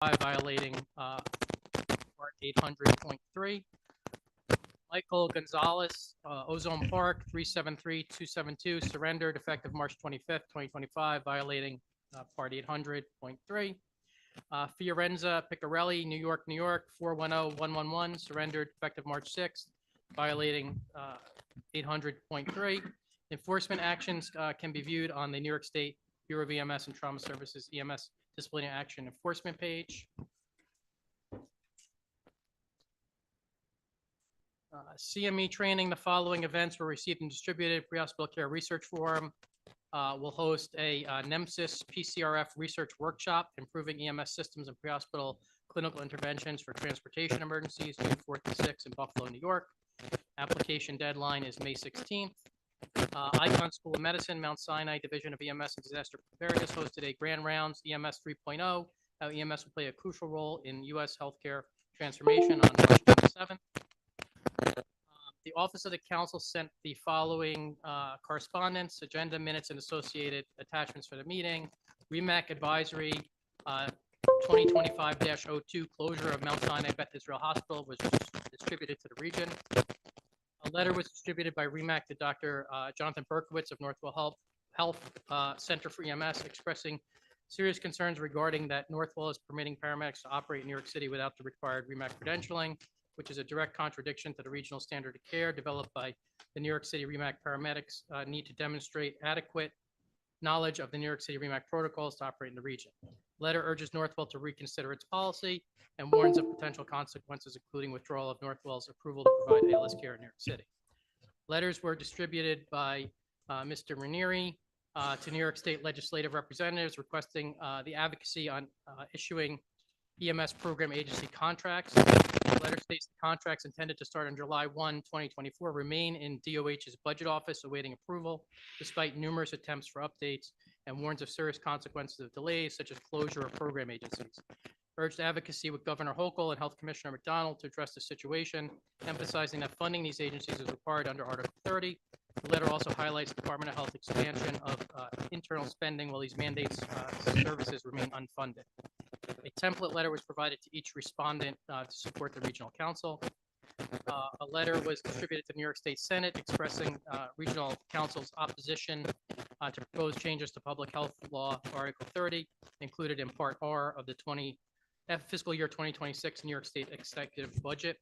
violating Part 800.3. Michael Gonzalez, Ozone Park, 373272, surrendered effective March 25th, 2025, violating Part 800.3. Fiorenza Piccarelli, New York, 410111, surrendered effective March 6th, violating 800.3. Enforcement actions can be viewed on the New York State Bureau of EMS and Trauma Services EMS Disciplinary Action Enforcement page. CME training, the following events were received and distributed. Pre-Hospital Care Research Forum will host a NEMSIS PCRF research workshop, improving EMS systems and pre-hospital clinical interventions for transportation emergencies, June 4th to 6th in Buffalo, New York. Application deadline is May 16th. Icon School of Medicine, Mount Sinai Division of EMS and Disaster Preparedness hosted a grand rounds, EMS 3.0, how EMS will play a crucial role in U.S. healthcare transformation on March 27th. The Office of the Council sent the following correspondence, agenda minutes, and associated attachments for the meeting. REMAC Advisory 2025-02, closure of Mount Sinai Beth Israel Hospital, was distributed to the region. A letter was distributed by REMAC to Dr. Jonathan Berkowitz of Northwell Health Center for EMS, expressing serious concerns regarding that Northwell is permitting paramedics to operate in New York City without the required REMAC credentialing, which is a direct contradiction to the regional standard of care developed by the New York City REMAC paramedics. Need to demonstrate adequate knowledge of the New York City REMAC protocols to operate in the region. Letter urges Northwell to reconsider its policy and warns of potential consequences, including withdrawal of Northwell's approval to provide ALS care in New York City. Letters were distributed by Mr. Ranieri to New York State legislative representatives requesting the advocacy on issuing EMS program agency contracts. The letter states the contracts intended to start on July 1, 2024 remain in DOH's budget office awaiting approval, despite numerous attempts for updates, and warns of serious consequences of delays, such as closure of program agencies. Urged advocacy with Governor Hochul and Health Commissioner McDonald to address the situation, emphasizing that funding these agencies is required under Article 30. The letter also highlights Department of Health expansion of internal spending while these mandates services remain unfunded. A template letter was provided to each respondent to support the regional council. A letter was distributed to the New York State Senate expressing regional council's opposition to proposed changes to public health law, Article 30, included in Part R of the fiscal year 2026 New York State executive budget.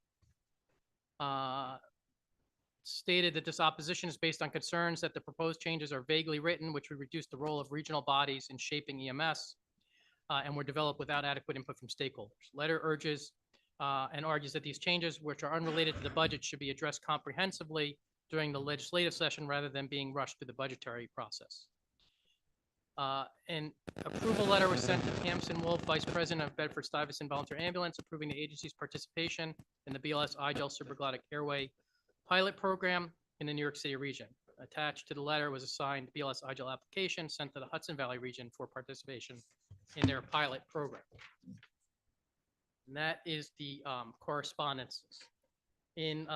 Stated that this opposition is based on concerns that the proposed changes are vaguely written, which would reduce the role of regional bodies in shaping EMS, and were developed without adequate input from stakeholders. Letter urges and argues that these changes, which are unrelated to the budget, should be addressed comprehensively during the legislative session rather than being rushed through the budgetary process. An approval letter was sent to Tamsin Wolf, Vice President of Bedford-Stuyvesant Volunteer Ambulance, approving the agency's participation in the BLS iGel Supraglottic Airway pilot program in the New York City region. Attached to the letter was a signed BLS iGel application sent to the Hudson Valley region for participation in their pilot program. And that is the correspondence. In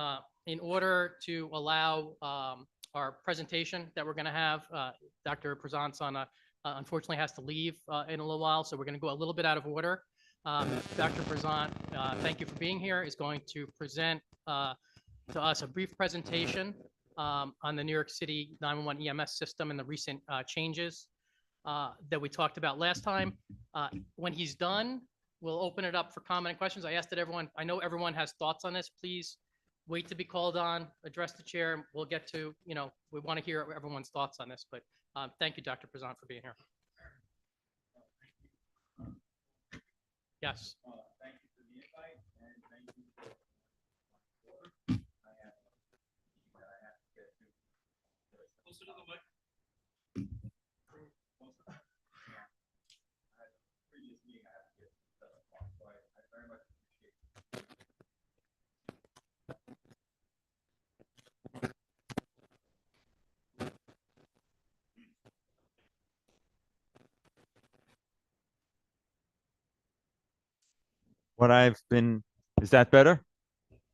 order to allow our presentation that we're going to have, Dr. Prezant unfortunately has to leave in a little while, so we're going to go a little bit out of order. Dr. Prezant, thank you for being here, is going to present to us a brief presentation on the New York City 911 EMS system and the recent changes that we talked about last time. When he's done, we'll open it up for comment and questions. I asked that everyone, I know everyone has thoughts on this. Please wait to be called on, address the chair. We'll get to, we want to hear everyone's thoughts on this, but thank you, Dr. Prezant, for being here. Yes. Thank you for the invite, and thank you for I have to get to. Closer to the mic. Previous meeting, I have to get to the point, so I very much appreciate it. What I've been, is that better?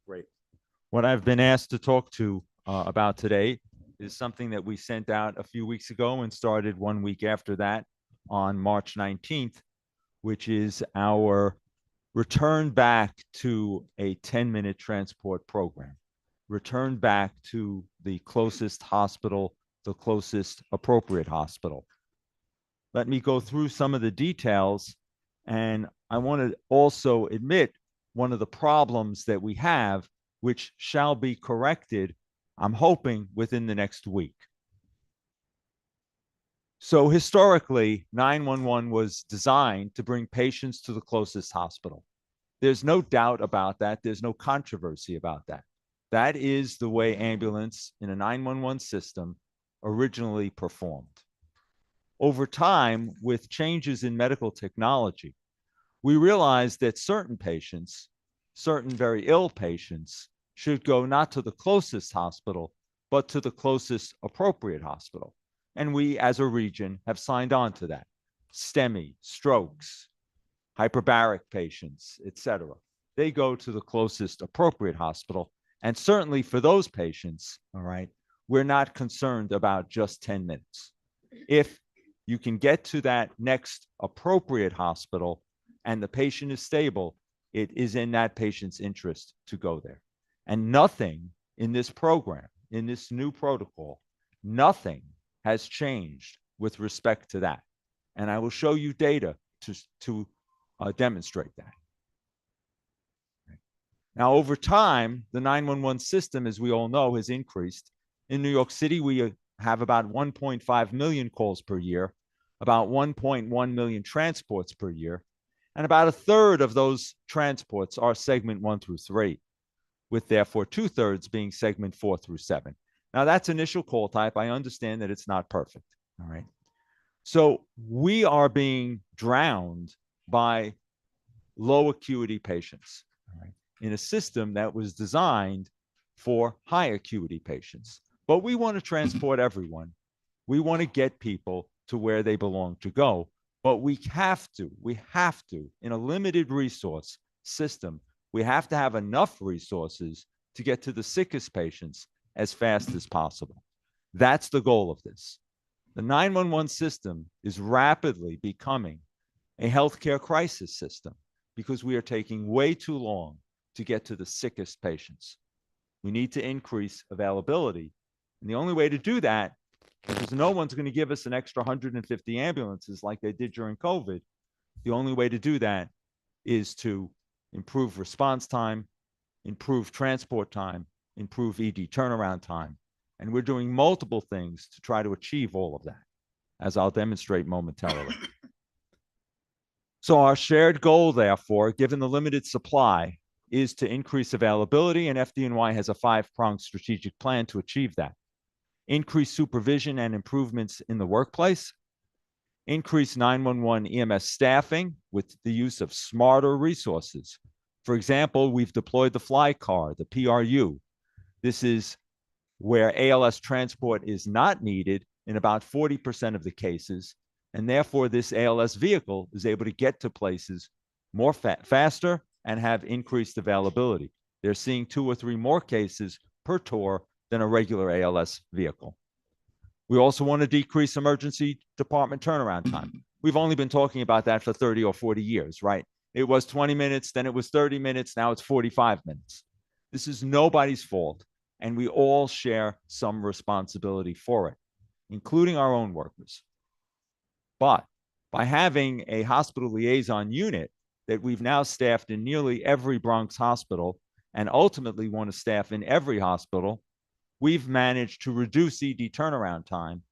Great. What I've been asked to talk to about today is something that we sent out a few weeks ago and started 1 week after that on March 19th, which is our return back to a 10-minute transport program. Return back to the closest hospital, the closest appropriate hospital. Let me go through some of the details, and I want to also admit one of the problems that we have, which shall be corrected, I'm hoping, within the next week. So historically, 911 was designed to bring patients to the closest hospital. There's no doubt about that. There's no controversy about that. That is the way ambulance in a 911 system originally performed. Over time, with changes in medical technology, we realized that certain patients, certain very ill patients, should go not to the closest hospital, but to the closest appropriate hospital. And we, as a region, have signed on to that. STEMI, strokes, hyperbaric patients, etc. They go to the closest appropriate hospital. And certainly for those patients, all right, we're not concerned about just 10 minutes. If you can get to that next appropriate hospital and the patient is stable, it is in that patient's interest to go there. And nothing in this program, in this new protocol, nothing has changed with respect to that. And I will show you data to demonstrate that. Now, over time, the 911 system, as we all know, has increased. In New York City, we have about 1.5 million calls per year, about 1.1 million transports per year, and about a third of those transports are segment 1 through 3, with therefore 2/3 being segment 4 through 7. Now, that's initial call type. I understand that it's not perfect, all right? So we are being drowned by low acuity patients, all right, in a system that was designed for high acuity patients. But we want to transport everyone. We want to get people to where they belong to go. But we have to, in a limited resource system, we have to have enough resources to get to the sickest patients as fast as possible. That's the goal of this. The 911 system is rapidly becoming a healthcare crisis system because we are taking way too long to get to the sickest patients. We need to increase availability. And the only way to do that, because no one's going to give us an extra 150 ambulances like they did during COVID, the only way to do that is to improve response time, improve transport time, improve ED turnaround time. And we're doing multiple things to try to achieve all of that, as I'll demonstrate momentarily. So our shared goal, therefore, given the limited supply, is to increase availability, and FDNY has a 5-pronged strategic plan to achieve that. Increase supervision and improvements in the workplace, increase 911 EMS staffing with the use of smarter resources. For example, we've deployed the fly car, the PRU. This is where ALS transport is not needed in about 40% of the cases, and therefore this ALS vehicle is able to get to places more faster and have increased availability. They're seeing 2 or 3 more cases per tour than a regular ALS vehicle. We also want to decrease emergency department turnaround time. We've only been talking about that for 30 or 40 years, right? It was 20 minutes, then it was 30 minutes, now it's 45 minutes. This is nobody's fault, and we all share some responsibility for it, including our own workers. But by having a hospital liaison unit that we've now staffed in nearly every Bronx hospital and ultimately want to staff in every hospital, we've managed to reduce ED turnaround time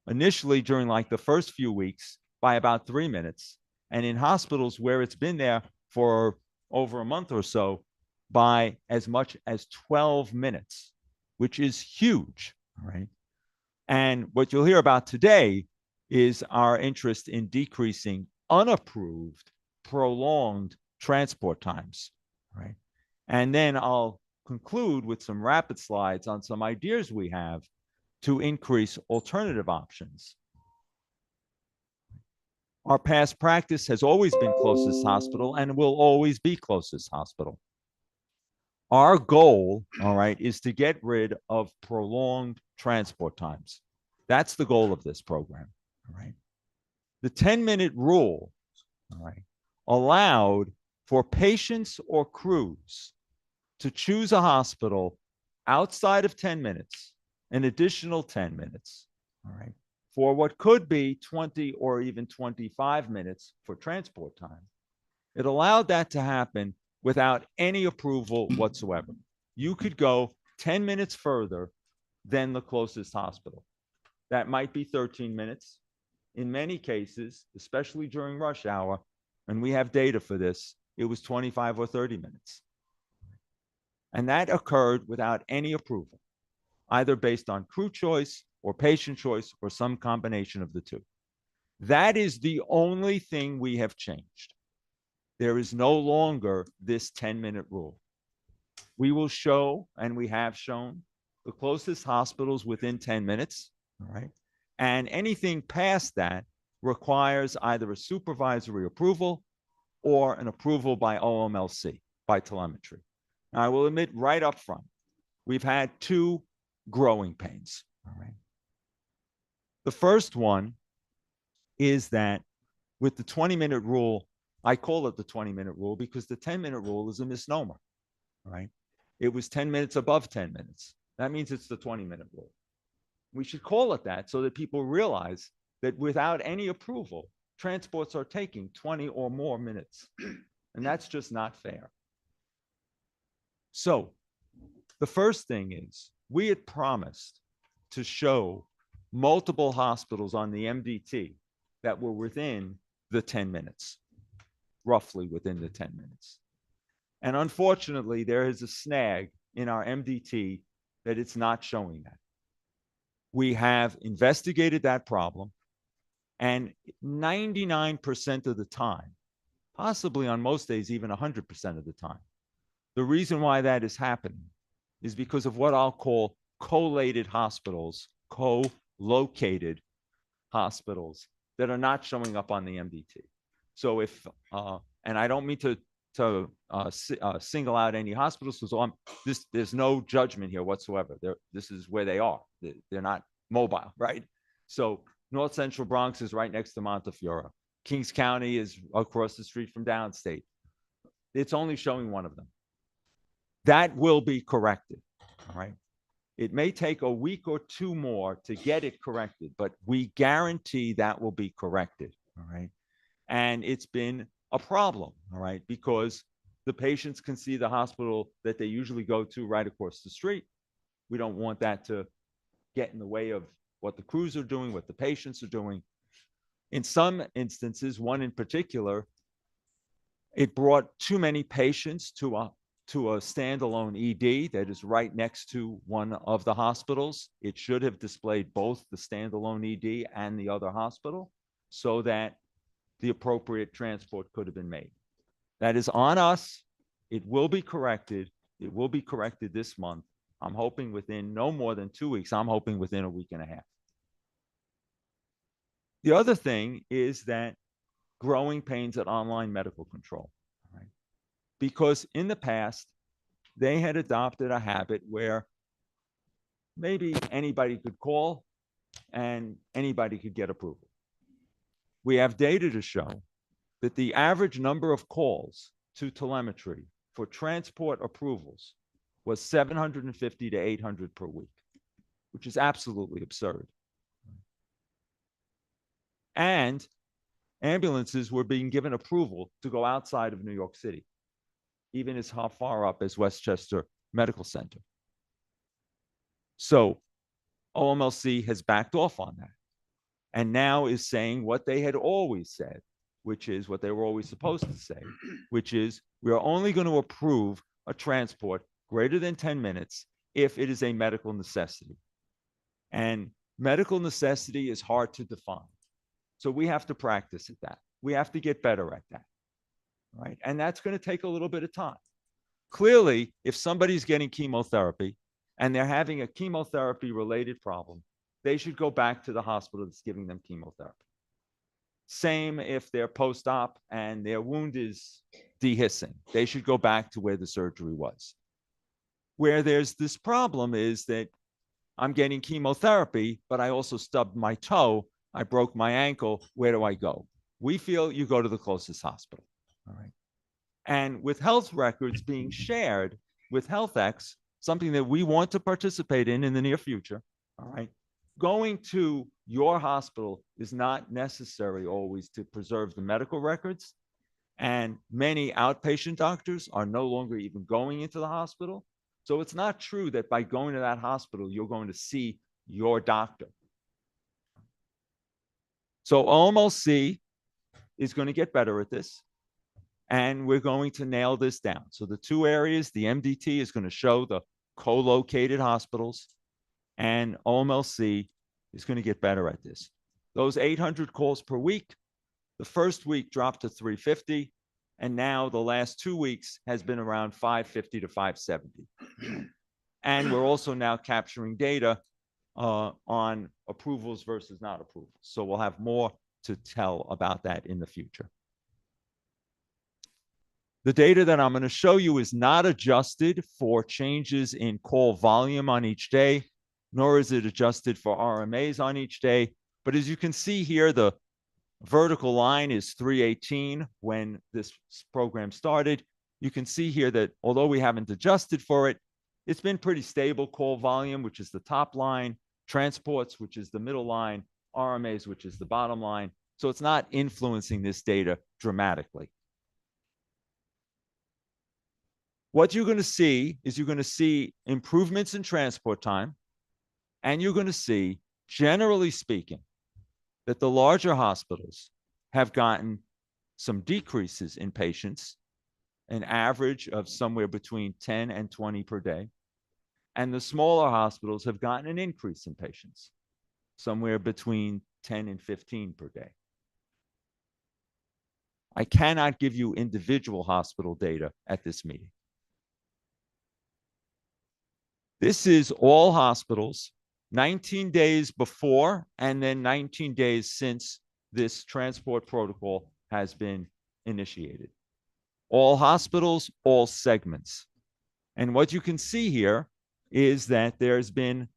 initially during like the first few weeks by about 3 minutes. And in hospitals where it's been there for over a month or so, by as much as 12 minutes, which is huge, right? And what you'll hear about today is our interest in decreasing unapproved, prolonged transport times, right? And then I'll conclude with some rapid slides on some ideas we have to increase alternative options. Our past practice has always been closest hospital and will always be closest hospital. Our goal, all right, is to get rid of prolonged transport times. That's the goal of this program, all right? The 10-minute rule, all right, allowed for patients or crews to choose a hospital outside of 10 minutes, an additional 10 minutes, all right, for what could be 20 or even 25 minutes for transport time. It allowed that to happen without any approval whatsoever. You could go 10 minutes further than the closest hospital. That might be 13 minutes. In many cases, especially during rush hour, and we have data for this, it was 25 or 30 minutes. And that occurred without any approval, either based on crew choice or patient choice or some combination of the two. That is the only thing we have changed. There is no longer this 10-minute rule. We will show, and we have shown, the closest hospitals within 10 minutes, all right? And anything past that requires either a supervisory approval or an approval by OMLC, by telemetry. Now, I will admit right up front, we've had two growing pains, all right? The first one is that with the 20-minute rule, I call it the 20-minute rule because the 10-minute rule is a misnomer, all right? It was 10 minutes above 10 minutes. That means it's the 20-minute rule. We should call it that so that people realize that without any approval, transports are taking 20 or more minutes. And that's just not fair. So the first thing is we had promised to show multiple hospitals on the MDT that were within the 10 minutes, roughly within the 10 minutes. And unfortunately, there is a snag in our MDT that it's not showing that. We have investigated that problem, and 99% of the time, possibly on most days, even 100% of the time, the reason why that is happening is because of what I'll call collated hospitals, co-located hospitals that are not showing up on the MDT. So if, and I don't mean to single out any hospitals because there's no judgment here whatsoever. This is where they are. They're not mobile, right? So North Central Bronx is right next to Montefiore. Kings County is across the street from Downstate. It's only showing one of them. That will be corrected, all right? It may take a week or two more to get it corrected, but we guarantee that will be corrected, all right? And it's been a problem, all right, because the patients can see the hospital that they usually go to right across the street. We don't want that to get in the way of what the crews are doing, what the patients are doing. In some instances, one in particular, it brought too many patients to a standalone ED that is right next to one of the hospitals. It should have displayed both the standalone ED and the other hospital so that the appropriate transport could have been made. That is on us. It will be corrected. It will be corrected this month. I'm hoping within no more than 2 weeks. I'm hoping within a week and a half. The other thing is that growing pains at online medical control, right? Because in the past, they had adopted a habit where maybe anybody could call and anybody could get approval. We have data to show that the average number of calls to telemetry for transport approvals was 750 to 800 per week, which is absolutely absurd. And ambulances were being given approval to go outside of New York City, even as far up as Westchester Medical Center. So OMLC has backed off on that and now is saying what they had always said, which is what they were always supposed to say, which is we are only going to approve a transport greater than 10 minutes if it is a medical necessity. And medical necessity is hard to define. So we have to practice at that. We have to get better at that, right? And that's going to take a little bit of time. Clearly, if somebody's getting chemotherapy and they're having a chemotherapy-related problem, they should go back to the hospital that's giving them chemotherapy. Same if they're post-op and their wound is dehiscing. They should go back to where the surgery was. Where there's this problem is that I'm getting chemotherapy, but I also stubbed my toe. I broke my ankle. Where do I go? We feel you go to the closest hospital, All right. And with health records being shared with HealthX, something that we want to participate in the near future, all right, going to your hospital is not necessary always to preserve the medical records. And many outpatient doctors are no longer even going into the hospital. So it's not true that by going to that hospital, you're going to see your doctor. So OMLC is going to get better at this. And we're going to nail this down. So the two areas, the MDT is going to show the co-located hospitals, and OMLC is going to get better at this. Those 800 calls per week, the first week dropped to 350, and now the last 2 weeks has been around 550 to 570. And we're also now capturing data on approvals versus not approvals. So we'll have more to tell about that in the future. The data that I'm going to show you is not adjusted for changes in call volume on each day, nor is it adjusted for RMAs on each day. But as you can see here, the vertical line is 318 when this program started. You can see here that although we haven't adjusted for it, it's been pretty stable. Call volume, which is the top line, transports, which is the middle line, RMAs, which is the bottom line. So it's not influencing this data dramatically. What you're going to see is you're going to see improvements in transport time, and you're going to see, generally speaking, that the larger hospitals have gotten some decreases in patients, an average of somewhere between 10 and 20 per day. And the smaller hospitals have gotten an increase in patients, somewhere between 10 and 15 per day. I cannot give you individual hospital data at this meeting. This is all hospitals, 19 days before and then 19 days since this transport protocol has been initiated. All hospitals, all segments. And what you can see here is that there's been,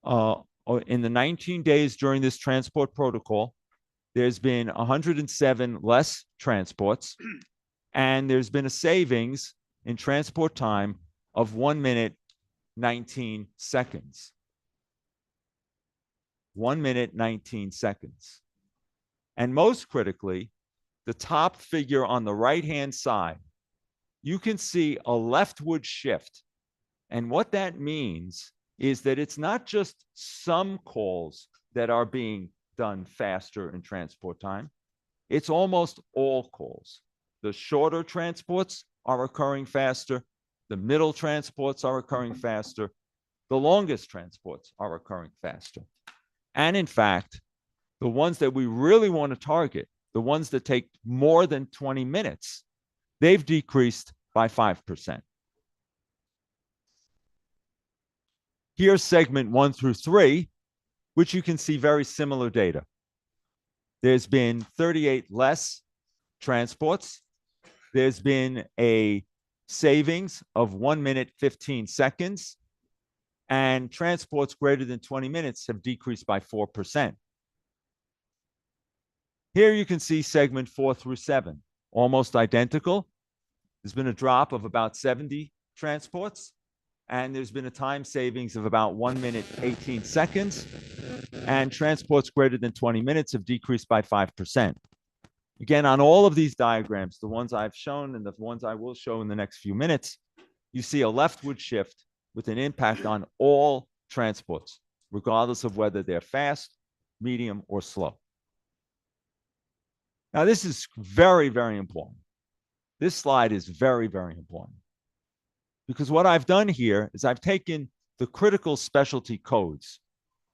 in the 19 days during this transport protocol, there's been 107 less transports, and there's been a savings in transport time of 1 minute, 19 seconds. 1 minute, 19 seconds. And most critically, the top figure on the right-hand side, you can see a leftward shift. And what that means is that it's not just some calls that are being done faster in transport time. It's almost all calls. The shorter transports are occurring faster. The middle transports are occurring faster. The longest transports are occurring faster. And in fact, the ones that we really want to target, the ones that take more than 20 minutes, they've decreased by 5%. Here's segment 1 through 3, which you can see very similar data. There's been 38 less transports. There's been a savings of 1 minute, 15 seconds, and transports greater than 20 minutes have decreased by 4%. Here you can see segment 4 through 7, almost identical. There's been a drop of about 70 transports, and there's been a time savings of about 1 minute, 18 seconds, and transports greater than 20 minutes have decreased by 5%. Again, on all of these diagrams, the ones I've shown and the ones I will show in the next few minutes, you see a leftward shift with an impact on all transports, regardless of whether they're fast, medium, or slow. Now, this is very, very important. This slide is very, very important, because what I've done here is I've taken the critical specialty codes,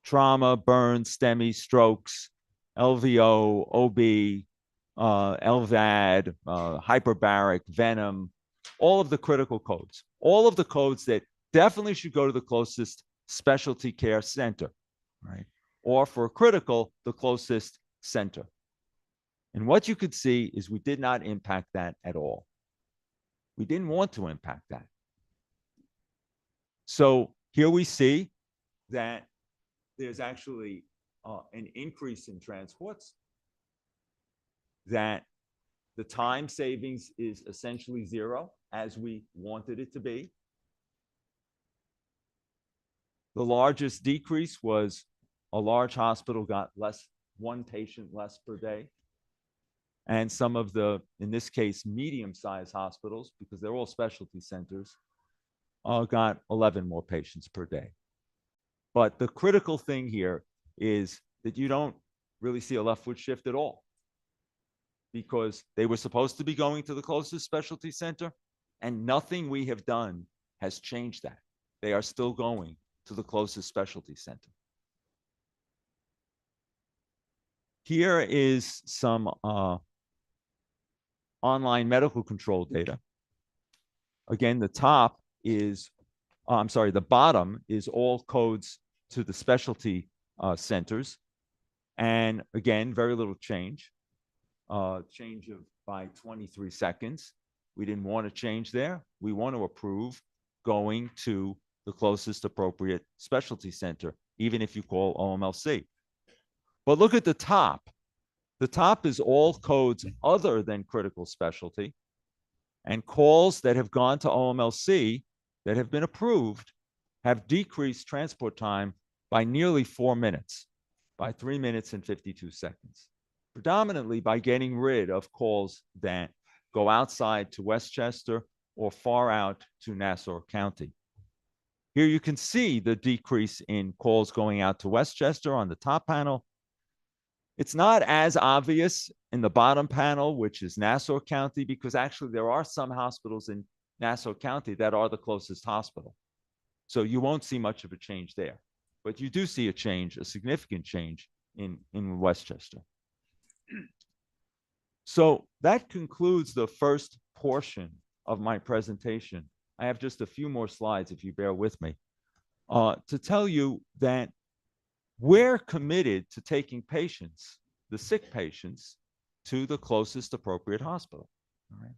trauma, burns, STEMI, strokes, LVO, OB, LVAD, hyperbaric, venom, all of the critical codes, all of the codes that definitely should go to the closest specialty care center, right? Or for critical, the closest center. And what you could see is we did not impact that at all. We didn't want to impact that. So here we see that there's actually an increase in transports, that The time savings is essentially zero, as we wanted it to be. The largest decrease was a large hospital got one patient less per day. And some of the, in this case, medium-sized hospitals, because they're all specialty centers, got 11 more patients per day. But the critical thing here is that you don't really see a leftward shift at all, because they were supposed to be going to the closest specialty center, and nothing we have done has changed that. They are still going to the closest specialty center. Here is some online medical control data. Again, the top is, the bottom is all codes to the specialty centers. And again, very little change. Change of by 23 seconds. We didn't want to change there. We want to approve going to the closest appropriate specialty center, even if you call OMLC. But look at the top. The top is all codes other than critical specialty, and calls that have gone to OMLC that have been approved have decreased transport time by nearly 4 minutes, by 3 minutes and 52 seconds, predominantly by getting rid of calls that go outside to Westchester or far out to Nassau County. Here you can see the decrease in calls going out to Westchester on the top panel. It's not as obvious in the bottom panel, which is Nassau County, because actually there are some hospitals in Nassau County that are the closest hospital. So you won't see much of a change there. But you do see a change, a significant change in Westchester. So that concludes the first portion of my presentation. I have just a few more slides, if you bear with me, to tell you that we're committed to taking patients, the sick patients, to the closest appropriate hospital. All right.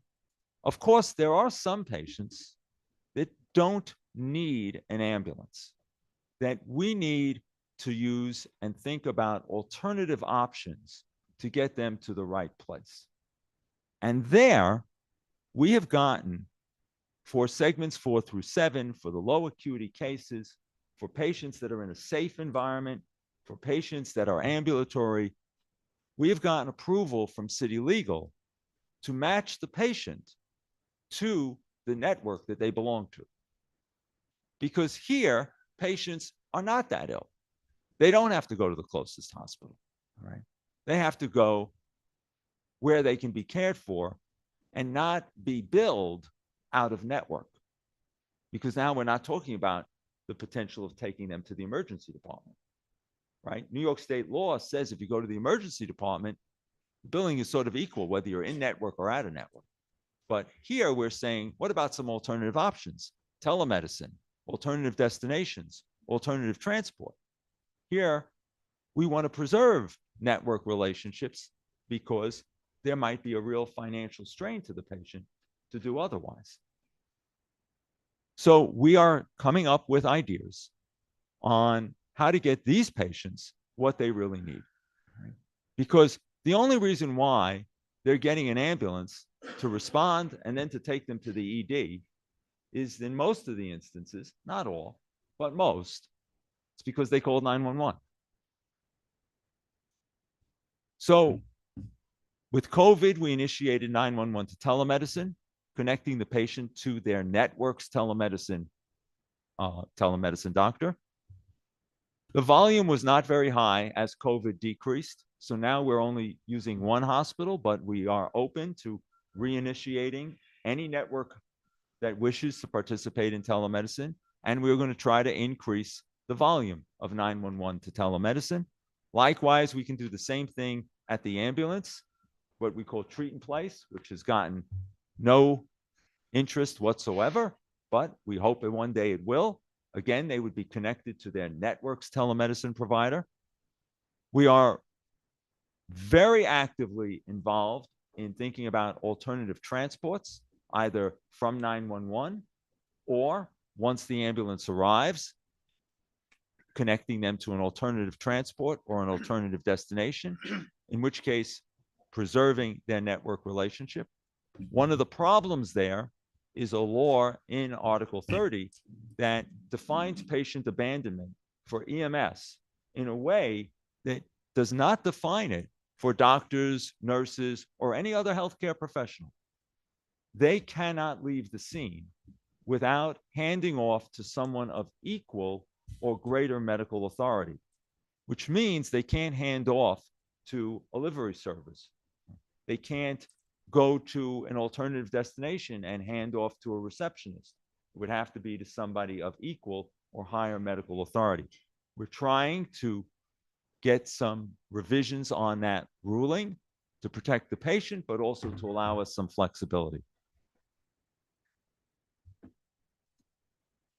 Of course, there are some patients that don't need an ambulance, that we need to use and think about alternative options to get them to the right place. And there, we have gotten, for segments 4 through 7, for the low acuity cases, for patients that are in a safe environment, for patients that are ambulatory, we have gotten approval from City Legal to match the patient to the network that they belong to. Because here, patients are not that ill. They don't have to go to the closest hospital, all right? They have to go where they can be cared for and not be billed out of network. Because now we're not talking about the potential of taking them to the emergency department, right? New York State law says if you go to the emergency department, the billing is sort of equal, whether you're in network or out of network. But here we're saying, what about some alternative options? Telemedicine, alternative destinations, alternative transport. Here, we want to preserve network relationships because there might be a real financial strain to the patient to do otherwise. So we are coming up with ideas on how to get these patients what they really need. Right? Because the only reason why they're getting an ambulance to respond and then to take them to the ED is, in most of the instances, not all, but most, it's because they called 911. So with COVID, we initiated 911 to telemedicine, connecting the patient to their network's telemedicine doctor. The volume was not very high as COVID decreased. So now we're only using one hospital, but we are open to reinitiating any network that wishes to participate in telemedicine. And we're going to try to increase the volume of 911 to telemedicine. Likewise, we can do the same thing at the ambulance, what we call treat in place, which has gotten no interest whatsoever, but we hope that one day it will. Again, they would be connected to their network's telemedicine provider. We are very actively involved in thinking about alternative transports, either from 911 or once the ambulance arrives, connecting them to an alternative transport or an alternative destination, in which case preserving their network relationship. One of the problems there is a law in Article 30 that defines patient abandonment for EMS in a way that does not define it for doctors, nurses, or any other healthcare professional. They cannot leave the scene without handing off to someone of equal or greater medical authority, which means they can't hand off to a livery service. They can't go to an alternative destination and hand off to a receptionist. It would have to be to somebody of equal or higher medical authority. We're trying to get some revisions on that ruling to protect the patient, but also to allow us some flexibility.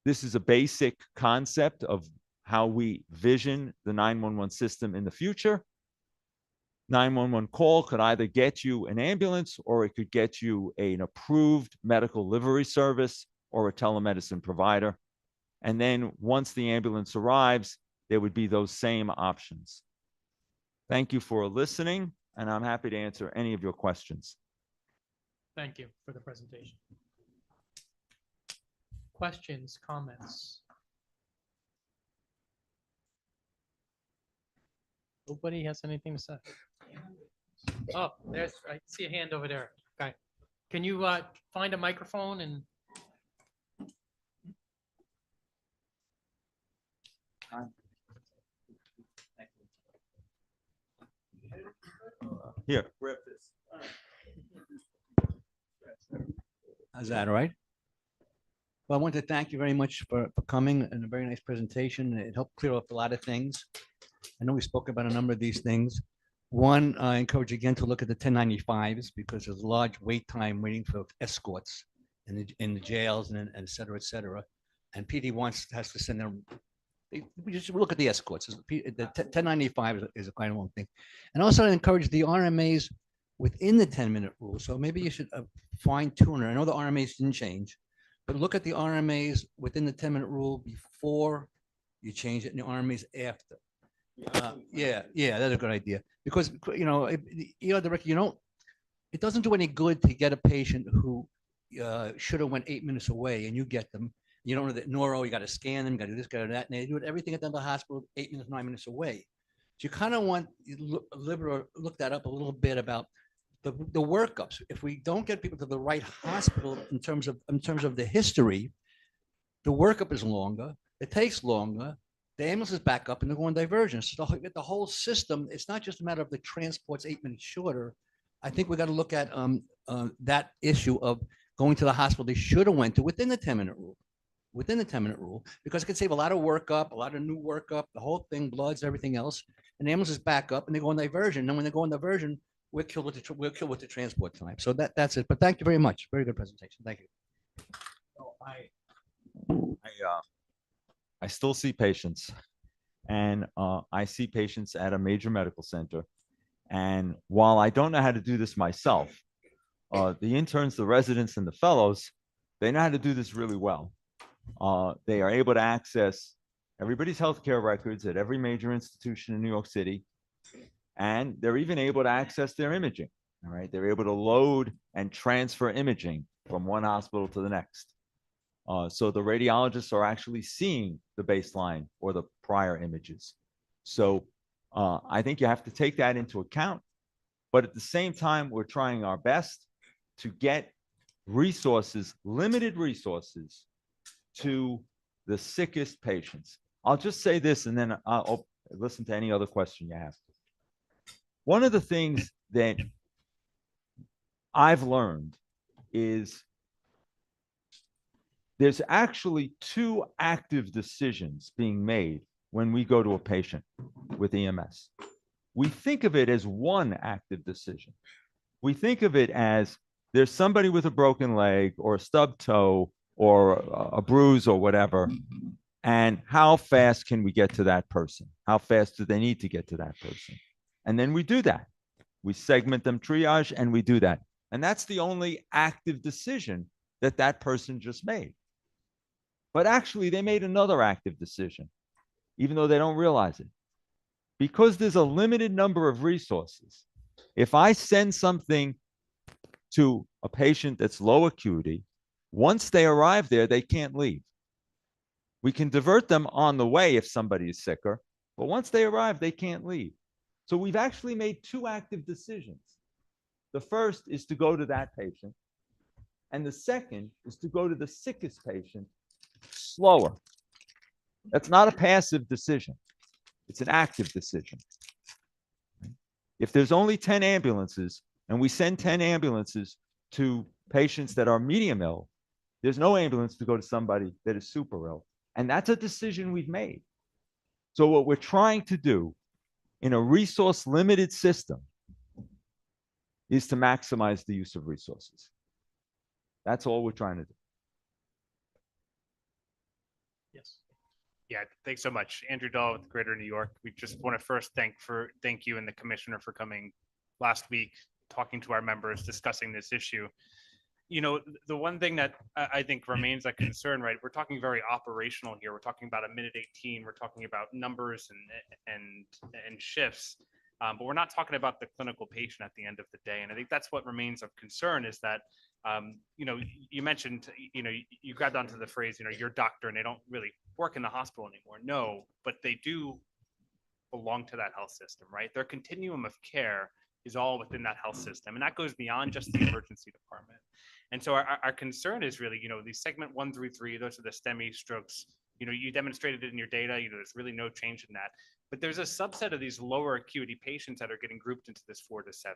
This is a basic concept of how we vision the 911 system in the future. 911 call could either get you an ambulance, or it could get you an approved medical livery service or a telemedicine provider. And then once the ambulance arrives, there would be those same options. Thank you for listening, and I'm happy to answer any of your questions. Thank you for the presentation. Questions, comments? Nobody has anything to say? Oh, there's, I see a hand over there. Okay. Can you find a microphone and? Here, grab this. Is that all right? Well, I want to thank you very much for coming, and a very nice presentation. It helped clear up a lot of things. I know we spoke about a number of these things. One, I encourage you again to look at the 1095s, because there's a large wait time waiting for escorts in the jails and et cetera, et cetera. And PD has to send them. We just look at the escorts. The 1095 is a quite a long thing. And also I encourage the RMAs within the 10-minute rule. So maybe you should fine tune it. I know the RMAs didn't change, but look at the RMAs within the 10-minute rule before you change it, and the RMAs after. Yeah, that's a good idea. Because, director, it doesn't do any good to get a patient who should have went 8 minutes away, and you get them. You don't know that neuro, you got to scan them, you got to do this, got to do that, and they do everything at the hospital 8 minutes, 9 minutes away. So you kind of want to look that up a little bit about the workups. If we don't get people to the right hospital in terms of the history, the workup is longer, it takes longer, the ambulance is back up, and they're going diversion. So the whole system, it's not just a matter of the transport's 8 minutes shorter. I think we got to look at that issue of going to the hospital they should have went to within the 10-minute rule. Within the 10-minute rule, because it could save a lot of workup, a lot of new workup, the whole thing, bloods, everything else. And the ambulance is back up, and they go on diversion. And when they go on diversion, we're killed with the transport time. So that's it. But thank you very much. Very good presentation. Thank you. I still see patients, and I see patients at a major medical center. And while I don't know how to do this myself, the interns, the residents, and the fellows, they know how to do this really well. They are able to access everybody's healthcare records at every major institution in New York City, and they're even able to access their imaging. All right, they're able to load and transfer imaging from one hospital to the next. So the radiologists are actually seeing the baseline or the prior images. So I think you have to take that into account. But at the same time, we're trying our best to get resources, limited resources, to the sickest patients. I'll just say this, and then I'll listen to any other question you have. One of the things that I've learned is there's actually two active decisions being made when we go to a patient with EMS. We think of it as one active decision. We think of it as there's somebody with a broken leg or a stubbed toe or a bruise or whatever, and how fast can we get to that person? How fast do they need to get to that person? And then we do that. We segment them, triage, and we do that. And that's the only active decision that that person just made. But actually, they made another active decision, even though they don't realize it. Because there's a limited number of resources, If I send something to a patient that's low acuity, once they arrive there, they can't leave. We can divert them on the way if somebody is sicker, but once they arrive, they can't leave. So we've actually made two active decisions. The first is to go to that patient, and the second is to go to the sickest patient slower. That's not a passive decision. It's an active decision. If there's only 10 ambulances and we send 10 ambulances to patients that are medium ill, there's no ambulance to go to somebody that is super ill. And that's a decision we've made. So what we're trying to do in a resource limited system is to maximize the use of resources. That's all we're trying to do. Yes. Yeah, thanks so much. Andrew Dahl with Greater New York. We just want to first thank you and the commissioner for coming last week, talking to our members, discussing this issue. You know, the one thing that I think remains a concern, right? We're talking very operational here. We're talking about a minute 18. We're talking about numbers and shifts, but we're not talking about the clinical patient at the end of the day. And I think that's what remains of concern is that, you know, you mentioned, you know, you grabbed onto the phrase, you know, your doctor, and they don't really work in the hospital anymore. No, but they do belong to that health system, right? Their continuum of care is all within that health system. And that goes beyond just the emergency department. And so our concern is really, you know, these segment 1 through 3, those are the STEMI strokes. You know, you demonstrated it in your data, you know, there's really no change in that. But there's a subset of these lower acuity patients that are getting grouped into this 4 to 7,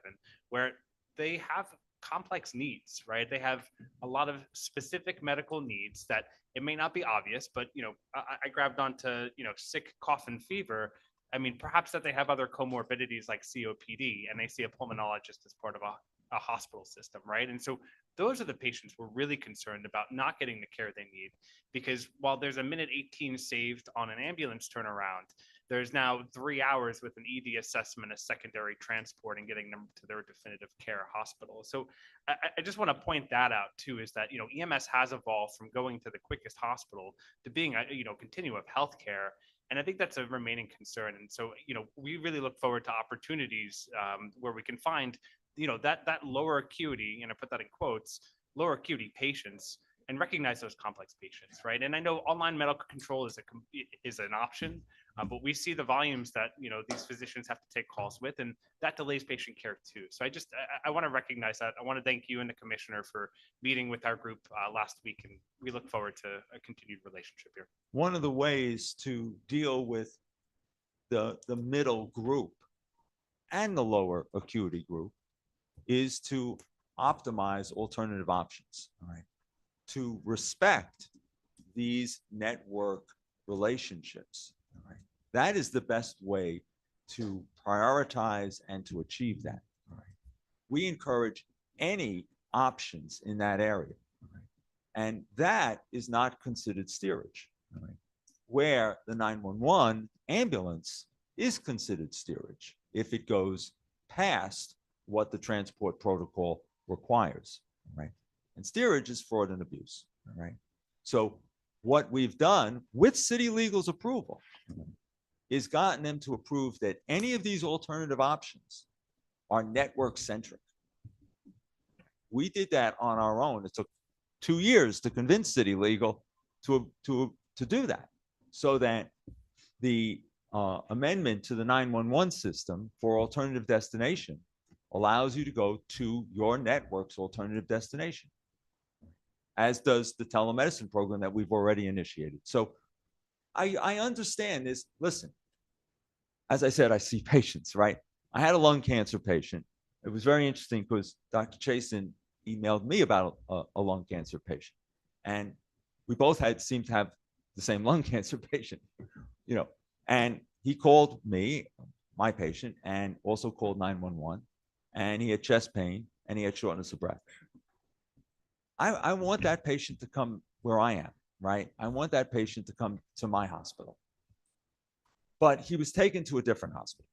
where they have complex needs, right? They have a lot of specific medical needs that it may not be obvious, but, you know, I grabbed onto, you know, sick, cough, and fever. I mean, perhaps that they have other comorbidities like COPD, and they see a pulmonologist as part of a hospital system, right? And so those are the patients we're really concerned about not getting the care they need, because while there's a minute 18 saved on an ambulance turnaround, there's now 3 hours with an ED assessment, a secondary transport, and getting them to their definitive care hospital. So I just want to point that out too, is that, you know, EMS has evolved from going to the quickest hospital to being a, you know, continuum of healthcare. And I think that's a remaining concern. And so, you know, we really look forward to opportunities where we can find, you know, that lower acuity, and I put that in quotes, lower acuity patients, and recognize those complex patients, right? And I know online medical control is an option, but we see the volumes that, you know, these physicians have to take calls with, and that delays patient care too. So I want to recognize that. I want to thank you and the commissioner for meeting with our group last week, and we look forward to a continued relationship here. One of the ways to deal with the middle group and the lower acuity group is to optimize alternative options, all right? To respect these network relationships, all right? That is the best way to prioritize and to achieve that, all right? We encourage any options in that area, all right? And that is not considered steerage, all right? Where the 911 ambulance is considered steerage if it goes past what the transport protocol requires, right? And steerage is fraud and abuse, all right? So what we've done with city legal's approval is gotten them to approve that any of these alternative options are network centric. We did that on our own. It took 2 years to convince city legal to do that, so that the amendment to the 911 system for alternative destination allows you to go to your network's alternative destination, as does the telemedicine program that we've already initiated. So I understand this. Listen, as I said, I see patients, right? I had a lung cancer patient. It was very interesting because Dr. Chasen emailed me about a lung cancer patient, and we both seemed to have the same lung cancer patient, you know, and he called me, my patient, and also called 911, and he had chest pain and he had shortness of breath. I want that patient to come where I am, right? I want that patient to come to my hospital. But he was taken to a different hospital,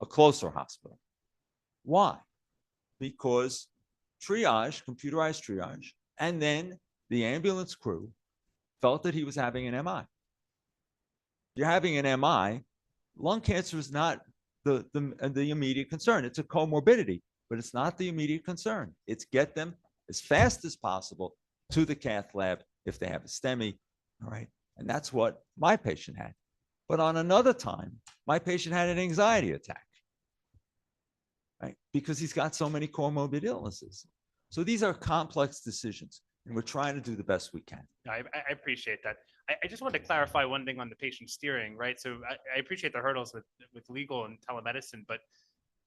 a closer hospital. Why? Because triage, computerized triage, and then the ambulance crew felt that he was having an MI. You're having an MI. Lung cancer is not the immediate concern. It's a comorbidity, but it's not the immediate concern. It's get them as fast as possible to the cath lab if they have a STEMI, all right? And that's what my patient had. But on another time, my patient had an anxiety attack, right? Because he's got so many comorbid illnesses. So these are complex decisions, and we're trying to do the best we can. I appreciate that. I just wanted to clarify one thing on the patient steering, right? So I appreciate the hurdles with legal and telemedicine, but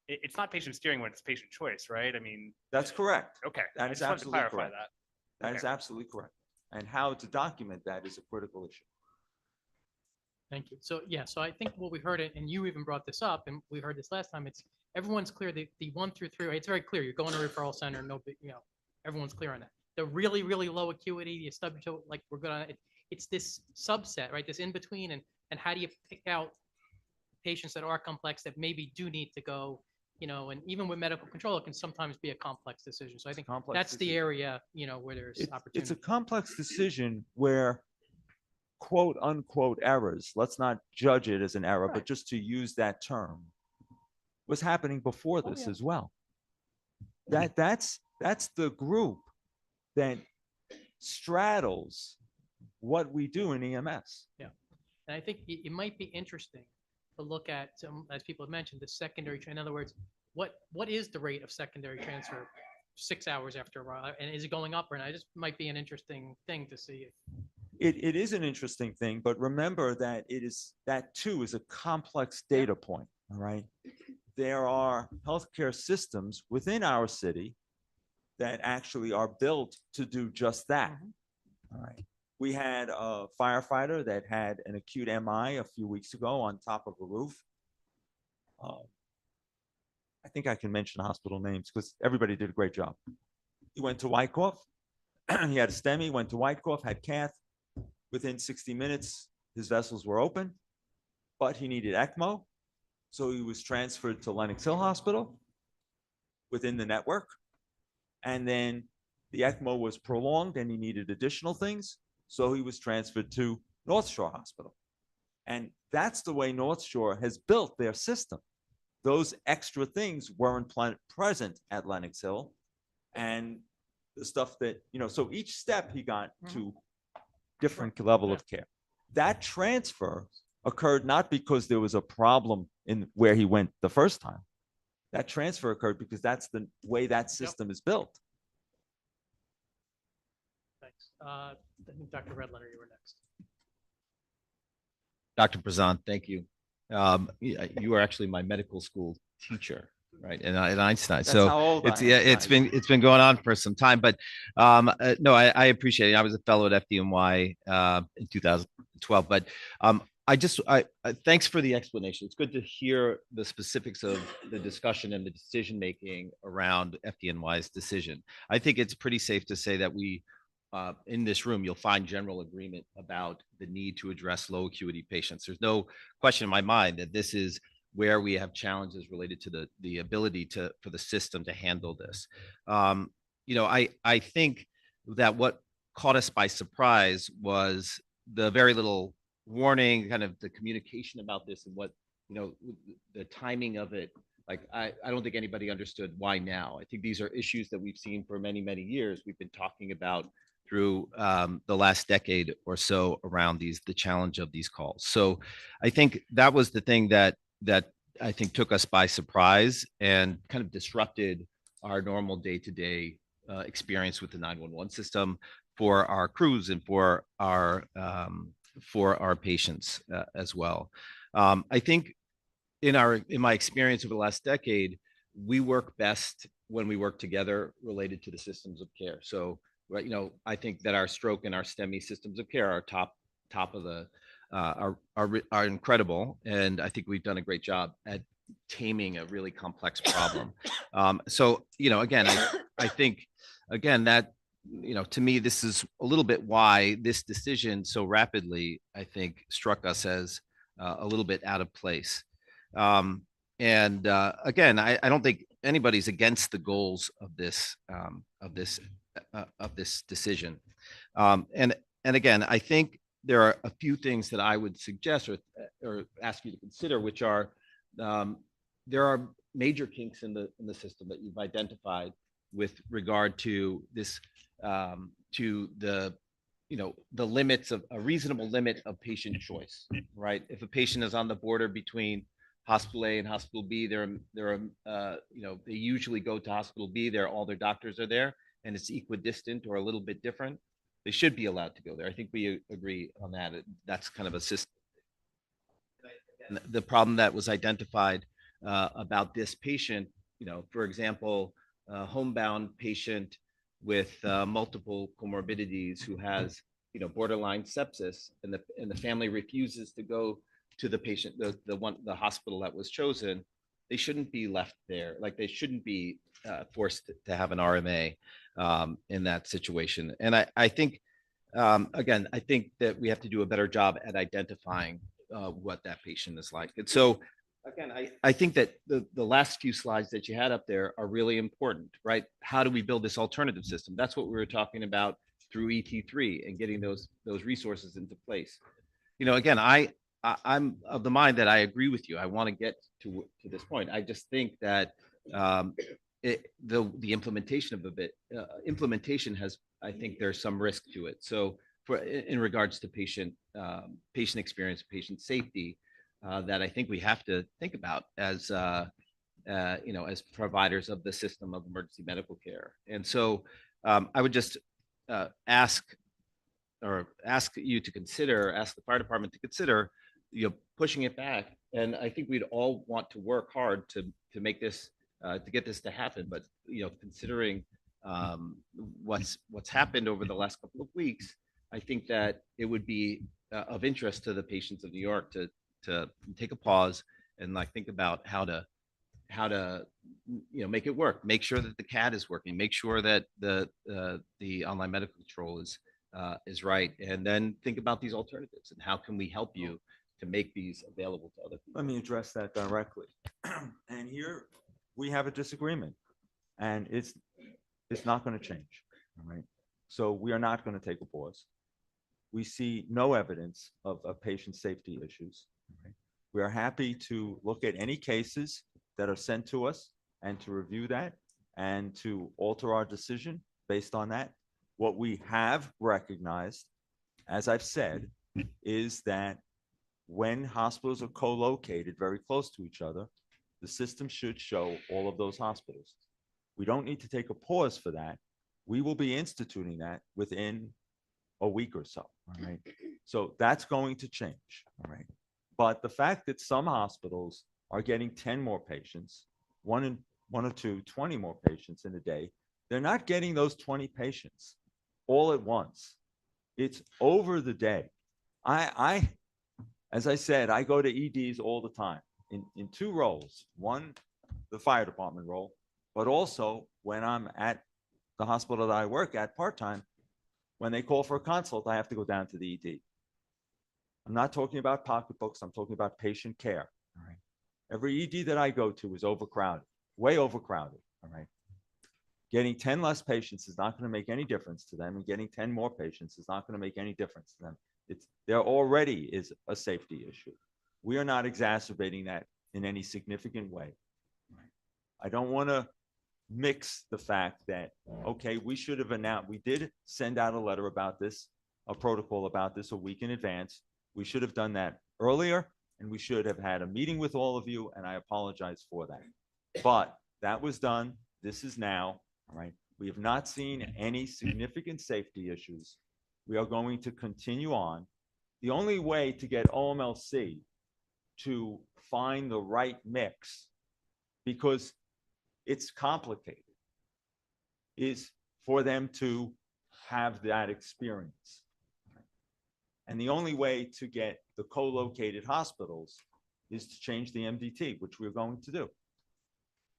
it's not patient steering when it's patient choice, right? I mean, That's correct. okay. That I is just wanted to absolutely clarify correct. that. That is absolutely correct. And how to document that is a critical issue. Thank you. So, yeah, so I think what we heard, and you even brought this up, and we heard this last time, it's, everyone's clear, the 1 through 3, right? It's very clear. You're going to a referral center, no big, everyone's clear on that. The really, really low acuity, you stub your toe, like we're gonna, it's this subset, right? This in between, and how do you pick out patients that are complex that maybe do need to go, and even with medical control, it can sometimes be a complex decision. So I think Complex that's the decision. area, where there's It's a opportunity. complex decision where quote unquote errors, let's not judge it as an error, but Right. just to use that term, was happening before Oh, this yeah. as well. That's the group that straddles what we do in EMS. And I think it might be interesting to look at, as people have mentioned, the secondary, in other words, what is the rate of secondary transfer 6 hours after a while? And is it going up or not? It just might be an interesting thing to see. It is an interesting thing, but remember that that too is a complex data point, all right? There are healthcare systems within our city that actually are built to do just that, all right? We had a firefighter that had an acute MI a few weeks ago on top of a roof. I think I can mention hospital names because everybody did a great job. He went to Wyckoff. He had a STEMI, went to Wyckoff, had cath. Within 60 minutes, his vessels were open, but he needed ECMO. So he was transferred to Lenox Hill Hospital within the network. And then the ECMO was prolonged and he needed additional things. So he was transferred to North Shore Hospital. And that's the way North Shore has built their system. Those extra things weren't present at Lenox Hill. And the stuff that, so each step he got to different level of care. That transfer occurred not because there was a problem in where he went the first time. That transfer occurred because that's the way that system is built. Thanks. I think Dr. Redletter, you were next. Dr. Prezant, thank you. You are actually my medical school teacher, right? And at Einstein. That's so how old I am, it's guys. been going on for some time, but no, I appreciate it. I was a fellow at FDNY in 2012, but I thanks for the explanation. It's good to hear the specifics of the discussion and the decision making around FDNY's decision. I think it's pretty safe to say that we in this room, you'll find general agreement about the need to address low acuity patients. There's no question in my mind that this is where we have challenges related to the ability for the system to handle this. I think that what caught us by surprise was the very little warning, kind of the communication about this and what, the timing of it. Like, I don't think anybody understood why now. I think these are issues that we've seen for many, many years. We've been talking about through the last decade or so around the challenge of these calls. So I think that was the thing that I think took us by surprise and kind of disrupted our normal day-to-day experience with the 911 system for our crews and for our patients as well. I think in my experience over the last decade, we work best when we work together related to the systems of care. So, I think that our stroke and our STEMI systems of care are top of the are incredible, and I think we've done a great job at taming a really complex problem. So, again, I think again that to me, this is a little bit why this decision so rapidly, I think, struck us as a little bit out of place. Again, I don't think anybody's against the goals of this decision. And again, I think there are a few things that I would suggest or ask you to consider, which are there are major kinks in the system that you've identified with regard to this, to the, the limits of a reasonable limit of patient choice, right? If a patient is on the border between hospital A and hospital B, they usually go to hospital B, all their doctors are there, and it's equidistant or a little bit different. They should be allowed to go there. I think we agree on that. That's kind of a system. The problem that was identified about this patient, for example, a homebound patient with multiple comorbidities who has, borderline sepsis, and the family refuses to go to the patient, the hospital that was chosen, they shouldn't be left there. Like, they shouldn't be forced to have an RMA in that situation. And I think, again, I think that we have to do a better job at identifying what that patient is like. And so, again, I think that the last few slides that you had up there are really important, right? How do we build this alternative system? That's what we were talking about through ET3 and getting those resources into place. Again, I'm of the mind that I agree with you. I want to get to this point. I just think that the implementation of implementation has, I think there's some risk to it. So in regards to patient experience, patient safety, that I think we have to think about as as providers of the system of emergency medical care. And so I would just ask you to consider, ask the fire department to consider, pushing it back. And I think we'd all want to work hard to make this, to get this to happen. But considering what's happened over the last couple of weeks, I think that it would be of interest to the patients of New York to take a pause and think about how to make it work. Make sure that the CAD is working. Make sure that the online medical control is right, and then think about these alternatives and how can we help you to make these available to other people. Let me address that directly. And here we have a disagreement, and it's not going to change. All right. So we are not going to take a pause. We see no evidence of patient safety issues. Right? We are happy to look at any cases that are sent to us and to review that and to alter our decision based on that. What we have recognized, as I've said, is that when hospitals are co-located very close to each other, the system should show all of those hospitals. We don't need to take a pause for that. We will be instituting that within a week or so. All right. So that's going to change. All right. But the fact that some hospitals are getting 10 more patients, one or two, 20 more patients in a day, they're not getting those 20 patients all at once. It's over the day. As I said, I go to EDs all the time in two roles. One, the fire department role, but also when I'm at the hospital that I work at part-time, when they call for a consult, I have to go down to the ED. I'm not talking about pocketbooks. I'm talking about patient care. All right. Every ED that I go to is overcrowded, way overcrowded. All right. Getting 10 less patients is not going to make any difference to them, and getting 10 more patients is not going to make any difference to them. There already is a safety issue. We are not exacerbating that in any significant way. I don't want to mix the fact that, okay, we should have announced, we did send out a letter about this, a protocol about this a week in advance. We should have done that earlier, and we should have had a meeting with all of you, and I apologize for that. But that was done. This is now, all right? We have not seen any significant safety issues. We are going to continue on. The only way to get OMLC to find the right mix, because it's complicated, is for them to have that experience. And the only way to get the co-located hospitals is to change the MDT, which we're going to do.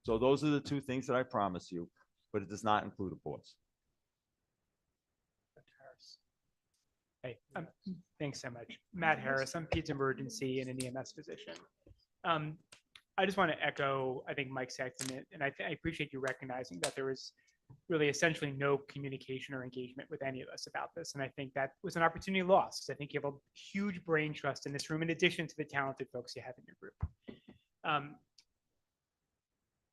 So those are the two things that I promise you, but it does not include a pause. Hey, thanks so much. Matt Harris, I'm Pete's emergency and an EMS physician. I just want to echo, I think, Mike's sentiment, and I appreciate you recognizing that there was really essentially no communication or engagement with any of us about this. And I think that was an opportunity lost. I think you have a huge brain trust in this room, in addition to the talented folks you have in your group.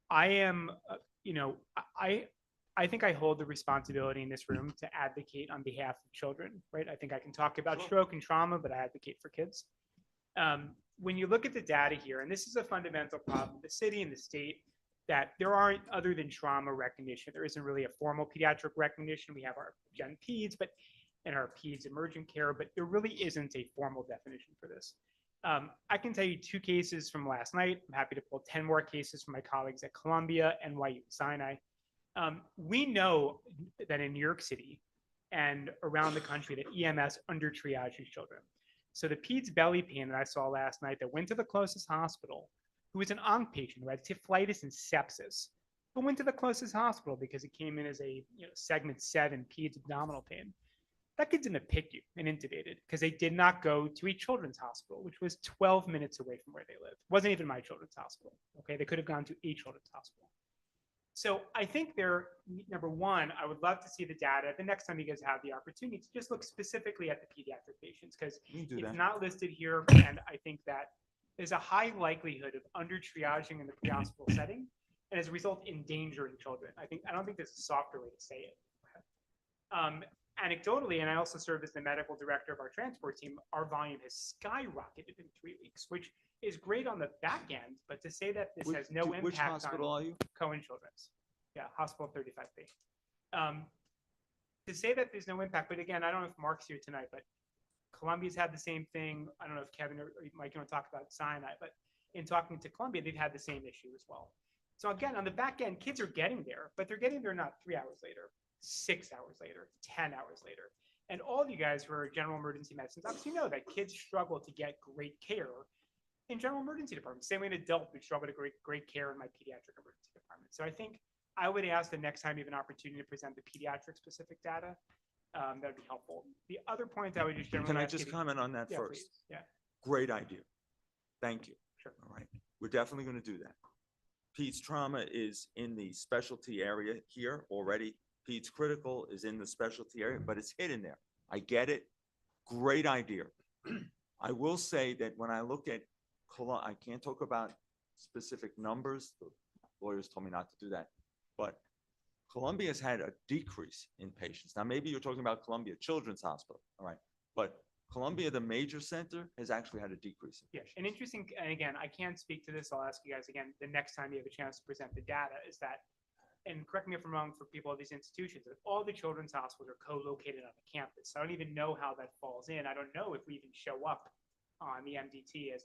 I am, I think I hold the responsibility in this room to advocate on behalf of children, right? I think I can talk about stroke and trauma, but I advocate for kids. When you look at the data here, and this is a fundamental problem, the city and the state, that there aren't, other than trauma recognition, there isn't really a formal pediatric recognition. We have our Gen Peds, and our Peds emergent care, but there really isn't a formal definition for this. I can tell you 2 cases from last night. I'm happy to pull 10 more cases from my colleagues at Columbia, NYU, Sinai. We know that in New York City and around the country that EMS under triages children. So the Peds belly pain that I saw last night that went to the closest hospital, who was an onc patient who had typhlitis and sepsis, but went to the closest hospital because it came in as a segment 7 Peds abdominal pain. That kid's in the PICU and intubated because they did not go to a children's hospital, which was 12 minutes away from where they lived. It wasn't even my children's hospital. Okay, they could have gone to a children's hospital. So I think number one, I would love to see the data the next time you guys have the opportunity to just look specifically at the pediatric patients, because it's not listed here. And I think that there's a high likelihood of under triaging in the pre-hospital setting, and as a result, endangering children. I don't think there's a softer way to say it. Anecdotally, and I also serve as the medical director of our transport team, our volume has skyrocketed in 3 weeks, which is great on the back end, but to say that this has no impact Which hospital on are you? Cohen Children's. Yeah, Hospital 35B. To say that there's no impact, but again, I don't know if Mark's here tonight, but Columbia's had the same thing. I don't know if Kevin or Mike, you want to talk about Sinai, but in talking to Columbia, they've had the same issue as well. So again, on the back end, kids are getting there, but they're getting there not 3 hours later, 6 hours later, 10 hours later. And all of you guys who are general emergency medicines obviously know that kids struggle to get great care in general emergency departments. Same way an adult would struggle to get great care in my pediatric emergency department. So I think I would ask the next time you have an opportunity to present the pediatric specific data, that would be helpful. The other point I would just generally Can I ask you just to- comment on that Yeah, first? please. Yeah, Great idea. Thank you. Sure. All right. We're definitely going to do that. Peds trauma is in the specialty area here already. Peds critical is in the specialty area, but it's hidden there. I get it. Great idea. I will say that when I look at, I can't talk about specific numbers. The lawyers told me not to do that, but Columbia has had a decrease in patients. Now, maybe you're talking about Columbia Children's Hospital, all right? But Columbia, the major center, has actually had a decrease. yeah. And interesting, and again, I can't speak to this. I'll ask you guys again the next time you have a chance to present the data, is that, and correct me if I'm wrong for people of these institutions, that all the children's hospitals are co-located on the campus. So I don't even know how that falls in. I don't know if we even show up on the MDT as,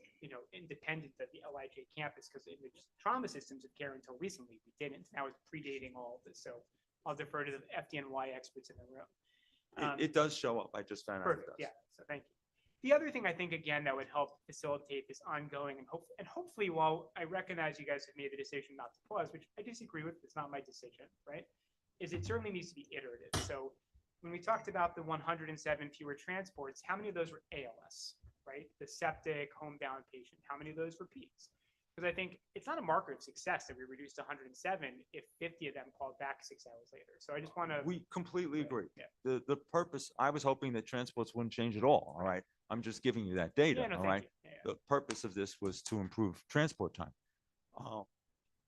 independent of the LIJ campus, because in the trauma systems of care until recently, we didn't. Now it's predating all of this. So I'll defer to the FDNY experts in the room. It does show up. I just found out it Perfect. does. Yeah. So thank you. The other thing I think, again, that would help facilitate this ongoing and hopefully, while I recognize you guys have made the decision not to pause, which I disagree with, it's not my decision, right? Is it certainly needs to be iterative. So when we talked about the 107 fewer transports, how many of those were ALS, right? The septic, homebound patient, how many of those were Peds? Because I think it's not a marker of success that we reduced to 107 if 50 of them called back 6 hours later. So I just want to. We completely agree. Yeah. The purpose, I was hoping that transports wouldn't change at all, all right? I'm just giving you that data, Yeah, no, all thank right? you. Yeah. The purpose of this was to improve transport time.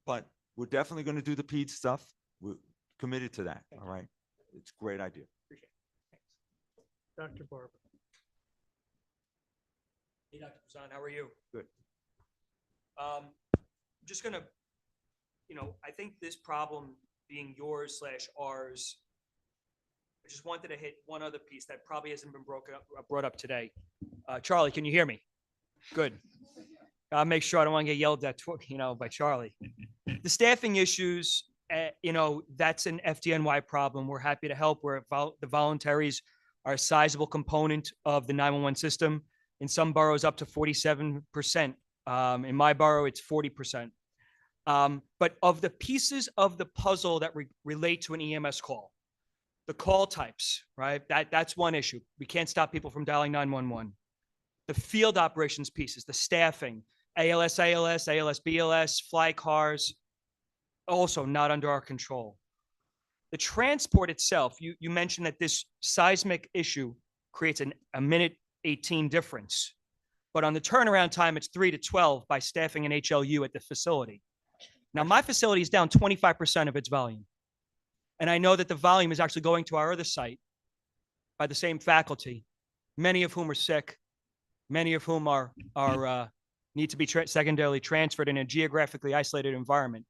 But we're definitely going to do the PED stuff. We're committed to that, Thank all you. right? It's a great idea. Appreciate it. Thanks. Dr. Barber. Hey, Dr. Poussin, how are you? Good. Just gonna, I think this problem being yours / ours, I just wanted to hit one other piece that probably hasn't been brought up today. Charlie, can you hear me? Good. I'll make sure I don't want to get yelled at, by Charlie. The staffing issues, that's an FDNY problem. We're happy to help. The voluntaries are a sizable component of the 911 system. In some boroughs, up to 47%. In my borough, it's 40%. But of the pieces of the puzzle that relate to an EMS call, the call types, right? That's one issue. We can't stop people from dialing 911. The field operations pieces, the staffing, ALS, BLS, fly cars, also not under our control. The transport itself, you mentioned that this seismic issue creates a minute 18 difference. But on the turnaround time, it's 3 to 12 by staffing an HLU at the facility. Now, my facility is down 25% of its volume. And I know that the volume is actually going to our other site by the same faculty, many of whom are sick, many of whom need to be secondarily transferred in a geographically isolated environment.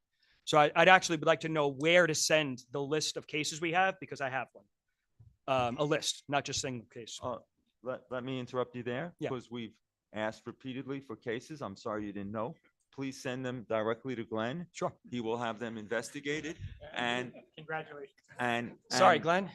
So I'd actually like to know where to send the list of cases we have, because I have one. A list, not just single case. Let me interrupt you there. Yeah. Because we've asked repeatedly for cases. I'm sorry you didn't know. Please send them directly to Glenn. Sure. He will have them investigated and, Congratulations. Sorry, and- Glenn.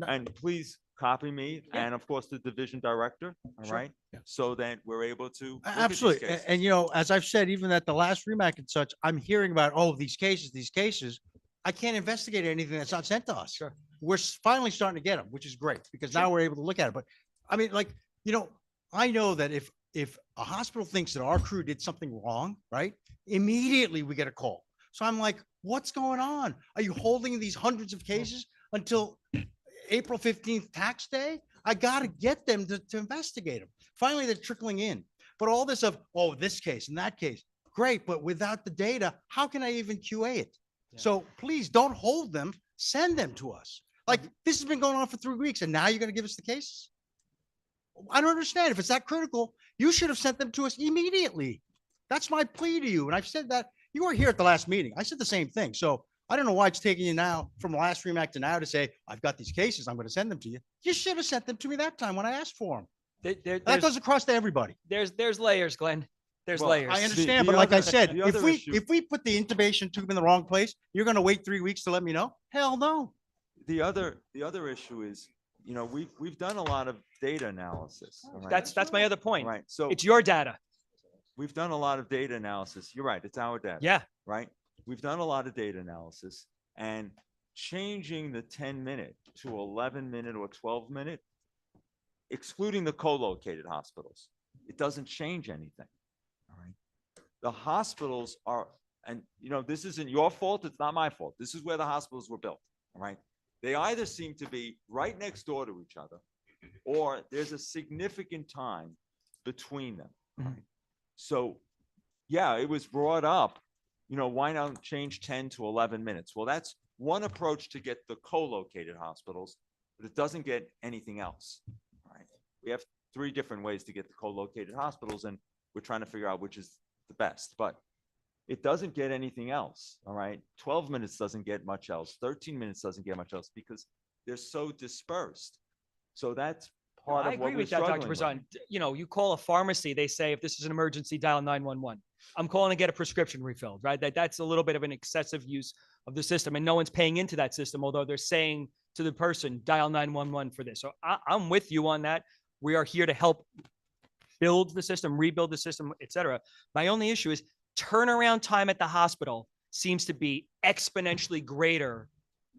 and please copy me Yeah. and of course the division director, all Sure. right? So that we're able to. look at these Absolutely. cases. And, you know, as I've said, even at the last REMAC and such, I'm hearing about, oh, these cases. I can't investigate anything that's not sent to us. Sure. We're finally starting to get them, which is great because now we're able to look at it. But I mean, like, you know, I know that if a hospital thinks that our crew did something wrong, right? Immediately we get a call. So I'm like, what's going on? Are you holding these hundreds of cases until April 15th tax day? I got to get them to investigate them. Finally, they're trickling in. But all this of, oh, this case and that case, great. But without the data, how can I even QA it? Yeah. So please don't hold them. Send them to us. Like this has been going on for 3 weeks and now you're going to give us the cases? I don't understand. If it's that critical, you should have sent them to us immediately. That's my plea to you. And I've said that you were here at the last meeting. I said the same thing. So I don't know why it's taking you now from the last REMAC to now to say, I've got these cases. I'm going to send them to you. You should have sent them to me that time when I asked for them. That goes across to everybody. There's layers, Glenn. There's Well, layers. I understand, the but like I other- said, the other issue- if we put the intubation tube in the wrong place, you're going to wait 3 weeks to let me know? Hell no. The other issue is, you know, we've done a lot of data analysis. all right? That's my other point. Right. So It's your data. we've done a lot of data analysis. You're right. It's our data. Yeah. Right. We've done a lot of data analysis and changing the 10-minute to 11-minute or 12-minute, excluding the co-located hospitals, it doesn't change anything. All right. The hospitals are, and you know, this isn't your fault. It's not my fault. This is where the hospitals were built. All right. They either seem to be right next door to each other, or there's a significant time between them. Mhm. Right? So, yeah, it was brought up, you know, why not change 10 to 11 minutes? Well, that's one approach to get the co-located hospitals, but it doesn't get anything else. All right. We have 3 different ways to get the co-located hospitals, and we're trying to figure out which is the best, but it doesn't get anything else. All right. 12 minutes doesn't get much else. 13 minutes doesn't get much else because they're so dispersed. So that's part I of what agree we're with that, Dr. struggling with. Brazon. You know, you call a pharmacy, they say, if this is an emergency, dial 911. I'm calling to get a prescription refilled, right? That's a little bit of an excessive use of the system, and no one's paying into that system, although they're saying to the person, dial 911 for this. So I'm with you on that. We are here to help build the system, rebuild the system, et cetera. My only issue is turnaround time at the hospital seems to be exponentially greater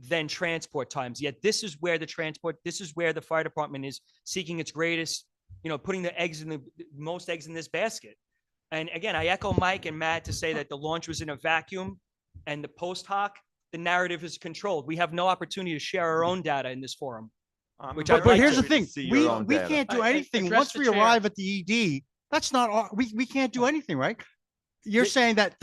than transport times. Yet this is where the fire department is seeking its greatest, you know, putting the most eggs in this basket. And again, I echo Mike and Matt to say that the launch was in a vacuum and the post hoc, the narrative is controlled. We have no opportunity to share our own data in this forum. Which But, I'd but like here's to the thing, see your own we data. can't do anything. Address Once the we chair. arrive at the ED, that's not, we can't do anything, right? You're saying that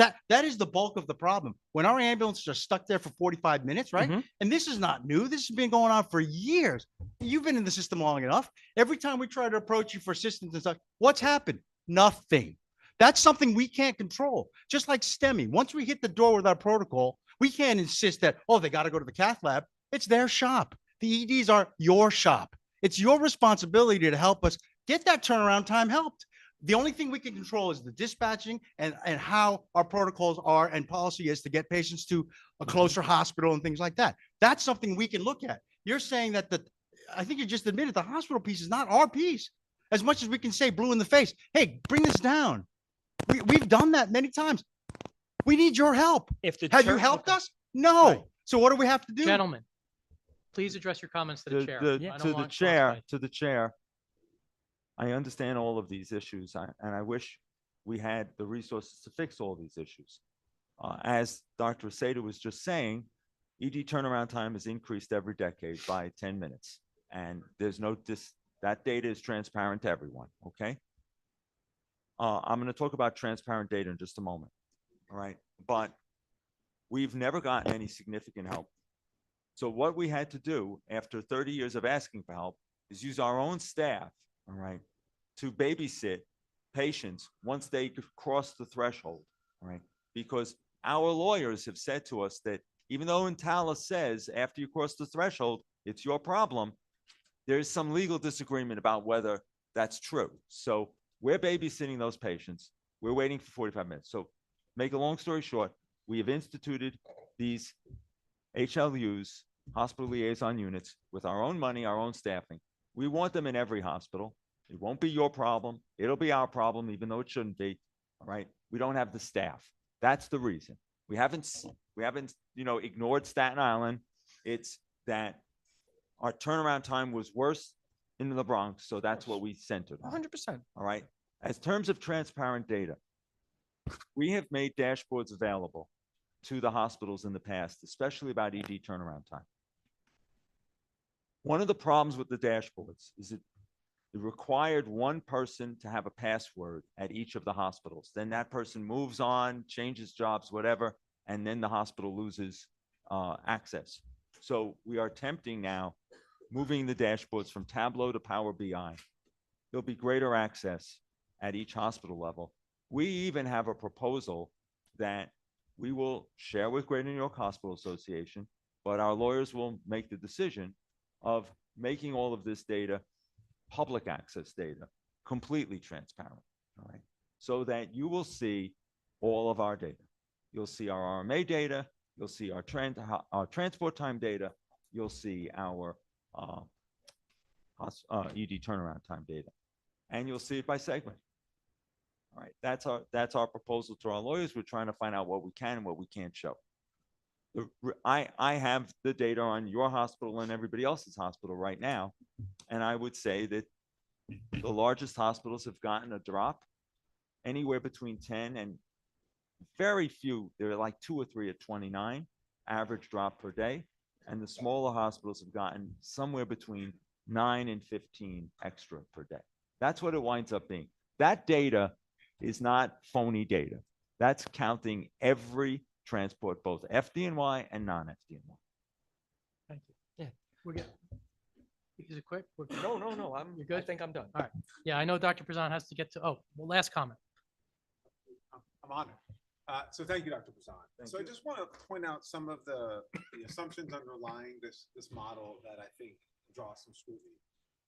is the bulk of the problem. When our ambulances are stuck there for 45 minutes, right? Mhm. And this is not new. This has been going on for years. You've been in the system long enough. Every time we try to approach you for assistance and stuff, what's happened? Nothing. That's something we can't control. Just like STEMI. Once we hit the door with our protocol, we can't insist that, oh, they got to go to the cath lab. It's their shop. The EDs are your shop. It's your responsibility to help us get that turnaround time helped. The only thing we can control is the dispatching and how our protocols are and policy is to get patients to a closer hospital and things like that. That's something we can look at. You're saying that I think you just admitted the hospital piece is not our piece. As much as we can say blue in the face, hey, bring this down. We've done that many times. We need your help. If the Have you church- helped okay. us? No. Right. So what do we have to do? Gentlemen, please address your comments to the chair. I don't To the want chair, crossfire. to the chair. I understand all of these issues, and I wish we had the resources to fix all these issues. As Dr. Seda was just saying, ED turnaround time has increased every decade by 10 minutes. And there's that data is transparent to everyone, okay? I'm going to talk about transparent data in just a moment, all right? But we've never gotten any significant help. So what we had to do after 30 years of asking for help is use our own staff, all right, to babysit patients once they cross the threshold, all right? Because our lawyers have said to us that even though Intala says after you cross the threshold, it's your problem, there's some legal disagreement about whether that's true. So we're babysitting those patients. We're waiting for 45 minutes. So make a long story short, we have instituted these HLUs, hospital liaison units, with our own money, our own staffing. We want them in every hospital. It won't be your problem. It'll be our problem, even though it shouldn't be. All right. We don't have the staff. That's the reason. We haven't, ignored Staten Island. It's that our turnaround time was worse in the Bronx. So that's what we centered on. 100%. All right. As terms of transparent data, we have made dashboards available to the hospitals in the past, especially about ED turnaround time. One of the problems with the dashboards is it required one person to have a password at each of the hospitals. Then that person moves on, changes jobs, whatever, and then the hospital loses access. So we are attempting now, moving the dashboards from Tableau to Power BI. There'll be greater access at each hospital level. We even have a proposal that we will share with Greater New York Hospital Association, but our lawyers will make the decision of making all of this data public access data, completely transparent, all right? So that you will see all of our data. You'll see our RMA data, you'll see our transport time data, you'll see our ED turnaround time data, and you'll see it by segment. All right, that's our proposal to our lawyers. We're trying to find out what we can and what we can't show. I have the data on your hospital and everybody else's hospital right now, and I would say that the largest hospitals have gotten a drop anywhere between 10 and very few. There are like 2 or 3 at 29 average drop per day, and the smaller hospitals have gotten somewhere between 9 and 15 extra per day. That's what it winds up being. That data is not phony data. That's counting every transport, both FDNY and non-FDNY. Thank you. Yeah, we're good. Is it quick? No, I good? think I'm done. All right. Yeah, I know Dr. Prezan has to get to, last comment. I'm honored. So thank you, Dr. Prezan. So I just want to point out some of the assumptions underlying this model that I think draws some scrutiny.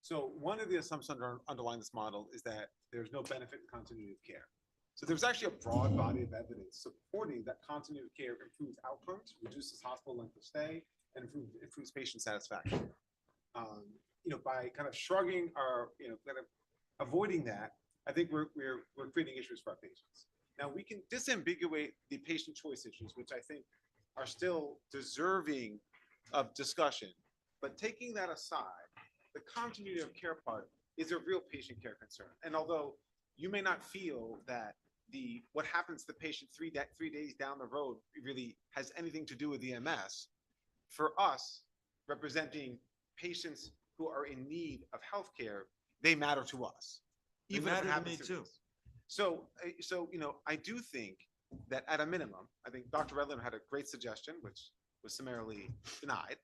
So one of the assumptions underlying this model is that there's no benefit in continuity of care. So there's actually a broad body of evidence supporting that continuity of care improves outcomes, reduces hospital length of stay, and improves patient satisfaction. By kind of shrugging or kind of avoiding that, I think we're creating issues for our patients. Now we can disambiguate the patient choice issues, which I think are still deserving of discussion. But taking that aside, the continuity of care part is a real patient care concern. And although you may not feel that what happens to the patient 3 days down the road really has anything to do with EMS, for us, representing patients who are in need of healthcare, they matter to us. They matter to me too. So, I do think that at a minimum, I think Dr. Redland had a great suggestion, which was summarily denied.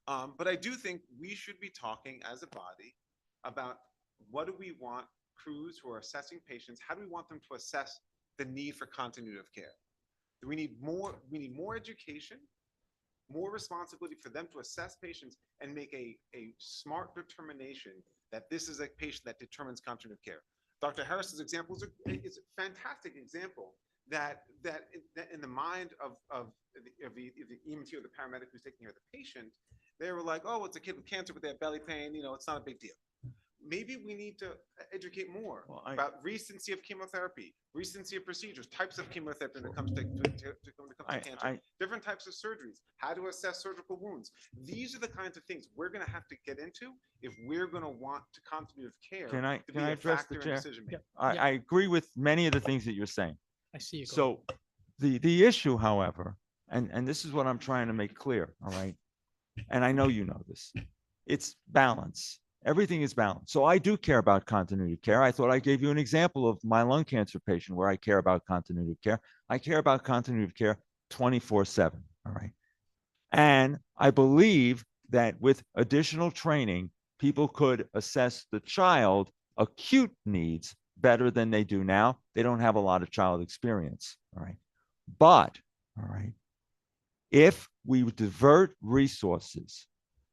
But I do think we should be talking as a body about what do we want crews who are assessing patients, how do we want them to assess the need for continuity of care? We need more education, more responsibility for them to assess patients and make a smart determination that this is a patient that determines continuity of care. Dr. Harris's example is a fantastic example that in the mind of the EMT or the paramedic who's taking care of the patient, they were like, oh, it's a kid with cancer, but they have belly pain, it's not a big deal. Maybe we need to educate more about recency of chemotherapy, recency of procedures, types of chemotherapy when it comes to cancer, different types of surgeries, how to assess surgical wounds. These are the kinds of things we're going to have to get into if we're going to want to continuity of care Can I to be a address factor the in chair? decision making. I agree with many of the things that you're saying. I see you. So the issue, however, and this is what I'm trying to make clear, all right? And I know you know this, it's balance. Everything is balanced. So I do care about continuity of care. I thought I gave you an example of my lung cancer patient where I care about continuity of care. I care about continuity of care 24/7. All right. And I believe that with additional training, people could assess the child acute needs better than they do now. They don't have a lot of child experience. All right. But, all right, if we divert resources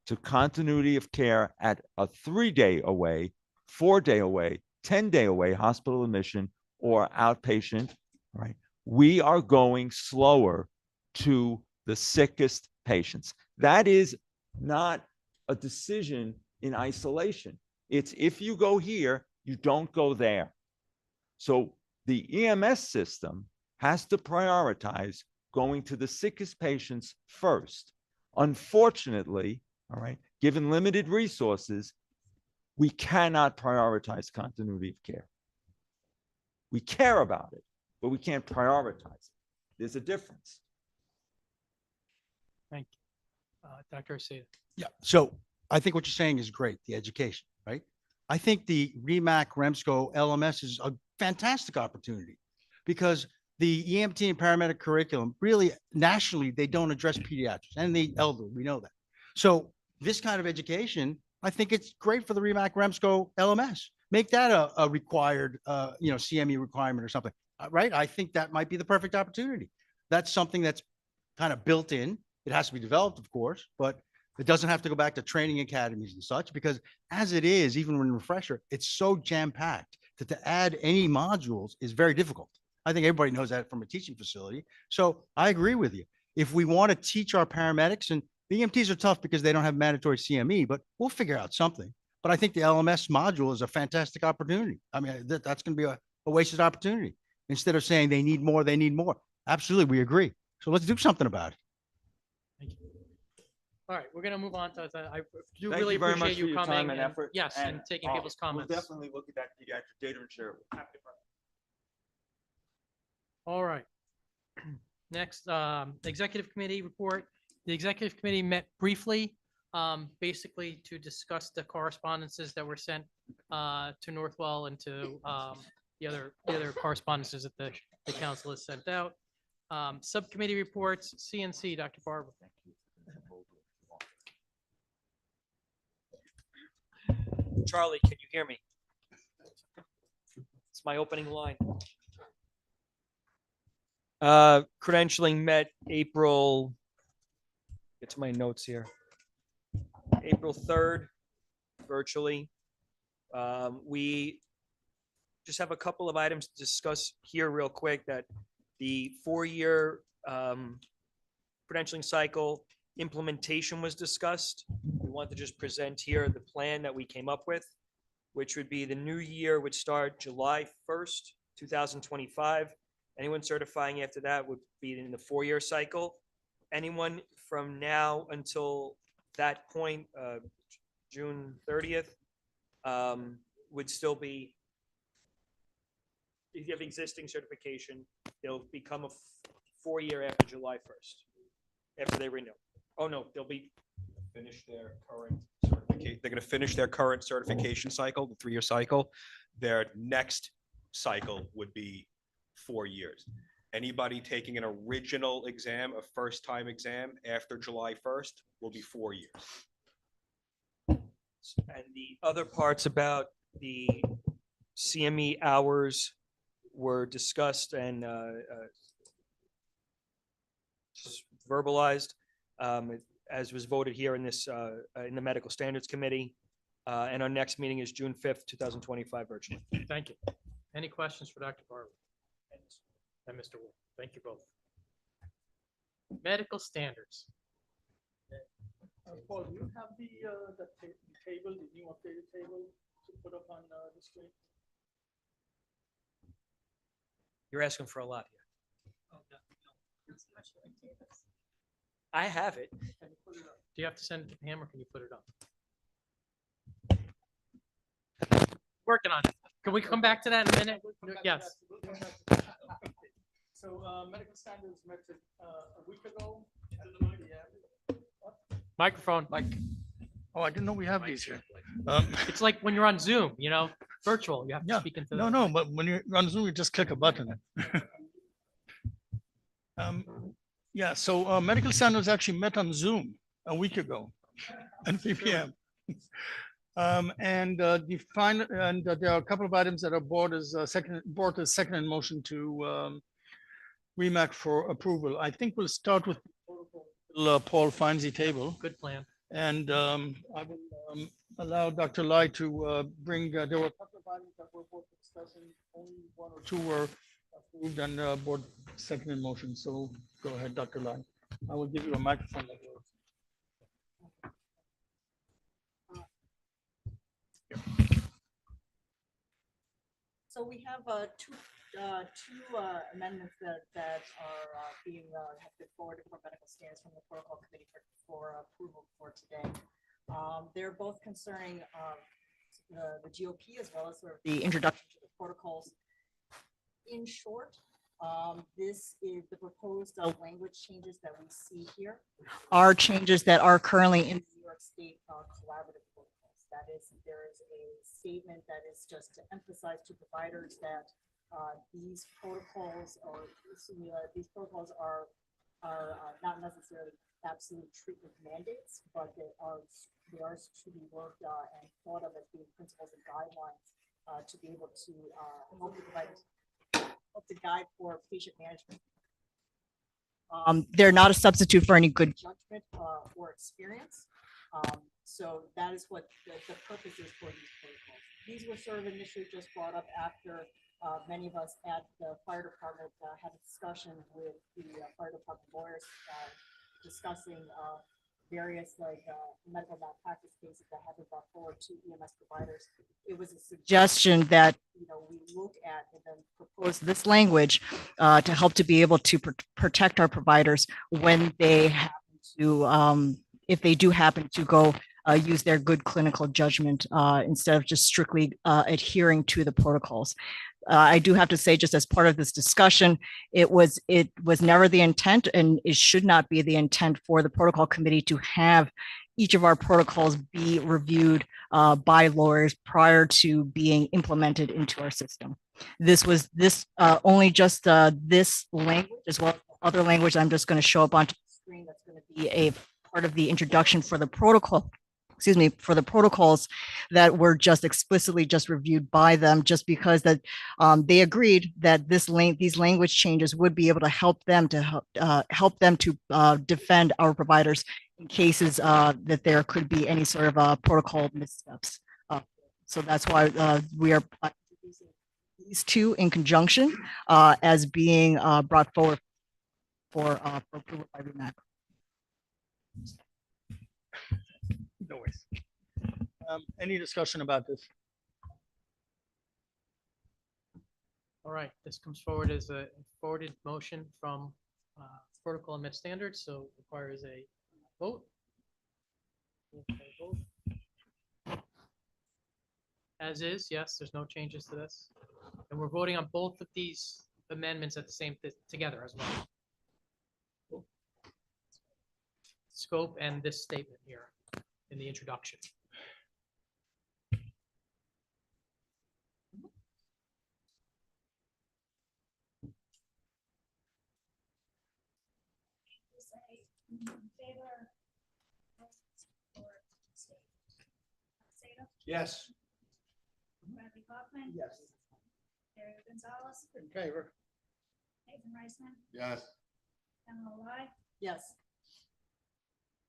to continuity of care at a 3-day away, 4-day away, 10-day away hospital admission or outpatient, right? We are going slower to the sickest patients. That is not a decision in isolation. It's if you go here, you don't go there. So the EMS system has to prioritize going to the sickest patients first. Unfortunately, all right, given limited resources, we cannot prioritize continuity of care. We care about it, but we can't prioritize it. There's a difference. Thank you. Dr. Arcia. Yeah, so I think what you're saying is great, the education, right? I think the REMAC REMSCO LMS is a fantastic opportunity because the EMT and paramedic curriculum really nationally, they don't address pediatrics and the elderly, we know that. So this kind of education, I think it's great for the REMAC REMSCO LMS. Make that a required, CME requirement or something, right? I think that might be the perfect opportunity. That's something that's kind of built in. It has to be developed, of course, but it doesn't have to go back to training academies and such, because as it is, even when refresher, it's so jam-packed that to add any modules is very difficult. I think everybody knows that from a teaching facility. So I agree with you. If we want to teach our paramedics, and the EMTs are tough because they don't have mandatory CME, but we'll figure out something. But I think the LMS module is a fantastic opportunity. I mean, that's going to be a wasted opportunity. Instead of saying they need more, they need more. Absolutely, we agree. So let's do something about it. Thank you. All right, we're gonna move on to, I do Thank really you very much appreciate for you your time coming and and, effort, yes, and taking people's comments. We'll definitely look at that pediatric data and share it. All right. Next, executive committee report. The executive committee met briefly, basically to discuss the correspondences that were sent to Northwell and to the other correspondences that the council has sent out. Subcommittee reports, CNC, Dr. Barber. Charlie, can you hear me? It's my opening line. Credentialing met April, get to my notes here. April 3rd, virtually. We just have a couple of items to discuss here real quick, that the 4-year credentialing cycle implementation was discussed. We want to just present here the plan that we came up with, which would be the new year would start July 1st, 2025. Anyone certifying after that would be in the 4-year cycle. Anyone from now until that point, June 30th, would still be, if you have existing certification, they'll become a 4-year after July 1st, after they renew. Oh, no, they'll be Finish their current certification. They're going to finish their current certification cycle, the 3-year cycle. Their next cycle would be 4 years. Anybody taking an original exam, a first-time exam after July 1st will be 4 years. And the other parts about the CME hours were discussed and verbalized, as was voted here in this in the Medical Standards Committee. And our next meeting is June 5th, 2025, virtually. Thank you. Any questions for Dr. Barber and Mr. Wolf? Thank you both. Medical standards. Paul, do you have the table, the new updated table to put up on the screen? You're asking for a lot here. I have it. Do you have to send it to Pam or can you put it up? Working on it. Can we come back to that in a minute? Yes. So medical standards met a week ago. Microphone. Oh, I didn't know we have these here. It's like when you're on Zoom, virtual, you have to speak into. No, but when you're on Zoom, you just click a button. Yeah, so medical standards actually met on Zoom a week ago at 3 p.m. And there are a couple of items that are brought as second in motion to REMAC for approval. I think we'll start with Paul Feinsey table. Good plan. And I will allow Dr. Lai to bring, there were a couple of items that were both discussing, only one or two were approved and board second in motion. So go ahead, Dr. Lai. I will give you a microphone. So we have two amendments that are being have been forwarded for medical standards from the protocol committee for approval for today. They're both concerning the GOP as well as sort of the introduction to the protocols. In short, this is the proposed language changes that we see here are changes that are currently in the New York State collaborative protocols. That is, there is a statement that is just to emphasize to providers that these protocols these protocols are not necessarily absolute treatment mandates, but they are to be worked and thought of as being principles and guidelines to be able to help the providers help to guide for patient management. They're not a substitute for any good judgment or experience. So that is what the purpose is for these protocols. These were sort of initially just brought up after many of us at the fire department had a discussion with the fire department lawyers discussing various medical malpractice cases that have been brought forward to EMS providers. It was a suggestion that we look at and then propose this language to help to be able to protect our providers when they happen to, if they do happen to go use their good clinical judgment instead of just strictly adhering to the protocols. I do have to say, just as part of this discussion, it was never the intent, and it should not be the intent for the protocol committee to have each of our protocols be reviewed by lawyers prior to being implemented into our system. This was only just this language as well as other language I'm just going to show up onto the screen. That's going to be a part of the introduction for the protocol. Excuse me, for the protocols that were just explicitly just reviewed by them, just because that they agreed that these language changes would be able to help them to defend our providers in cases that there could be any sort of protocol missteps. So that's why we are introducing these two in conjunction as being brought forward for approval by REMAC. No worries. Any discussion about this? All right, this comes forward as a forwarded motion from protocol and med standards, so requires a vote. As is, yes, there's no changes to this. And we're voting on both of these amendments at the same, together as well. Scope and this statement here in the introduction. Yes. Bradley Kaufman. Yes. Gary Gonzalez. In favor. Nathan Reisman. Yes. Emma Lai. Yes.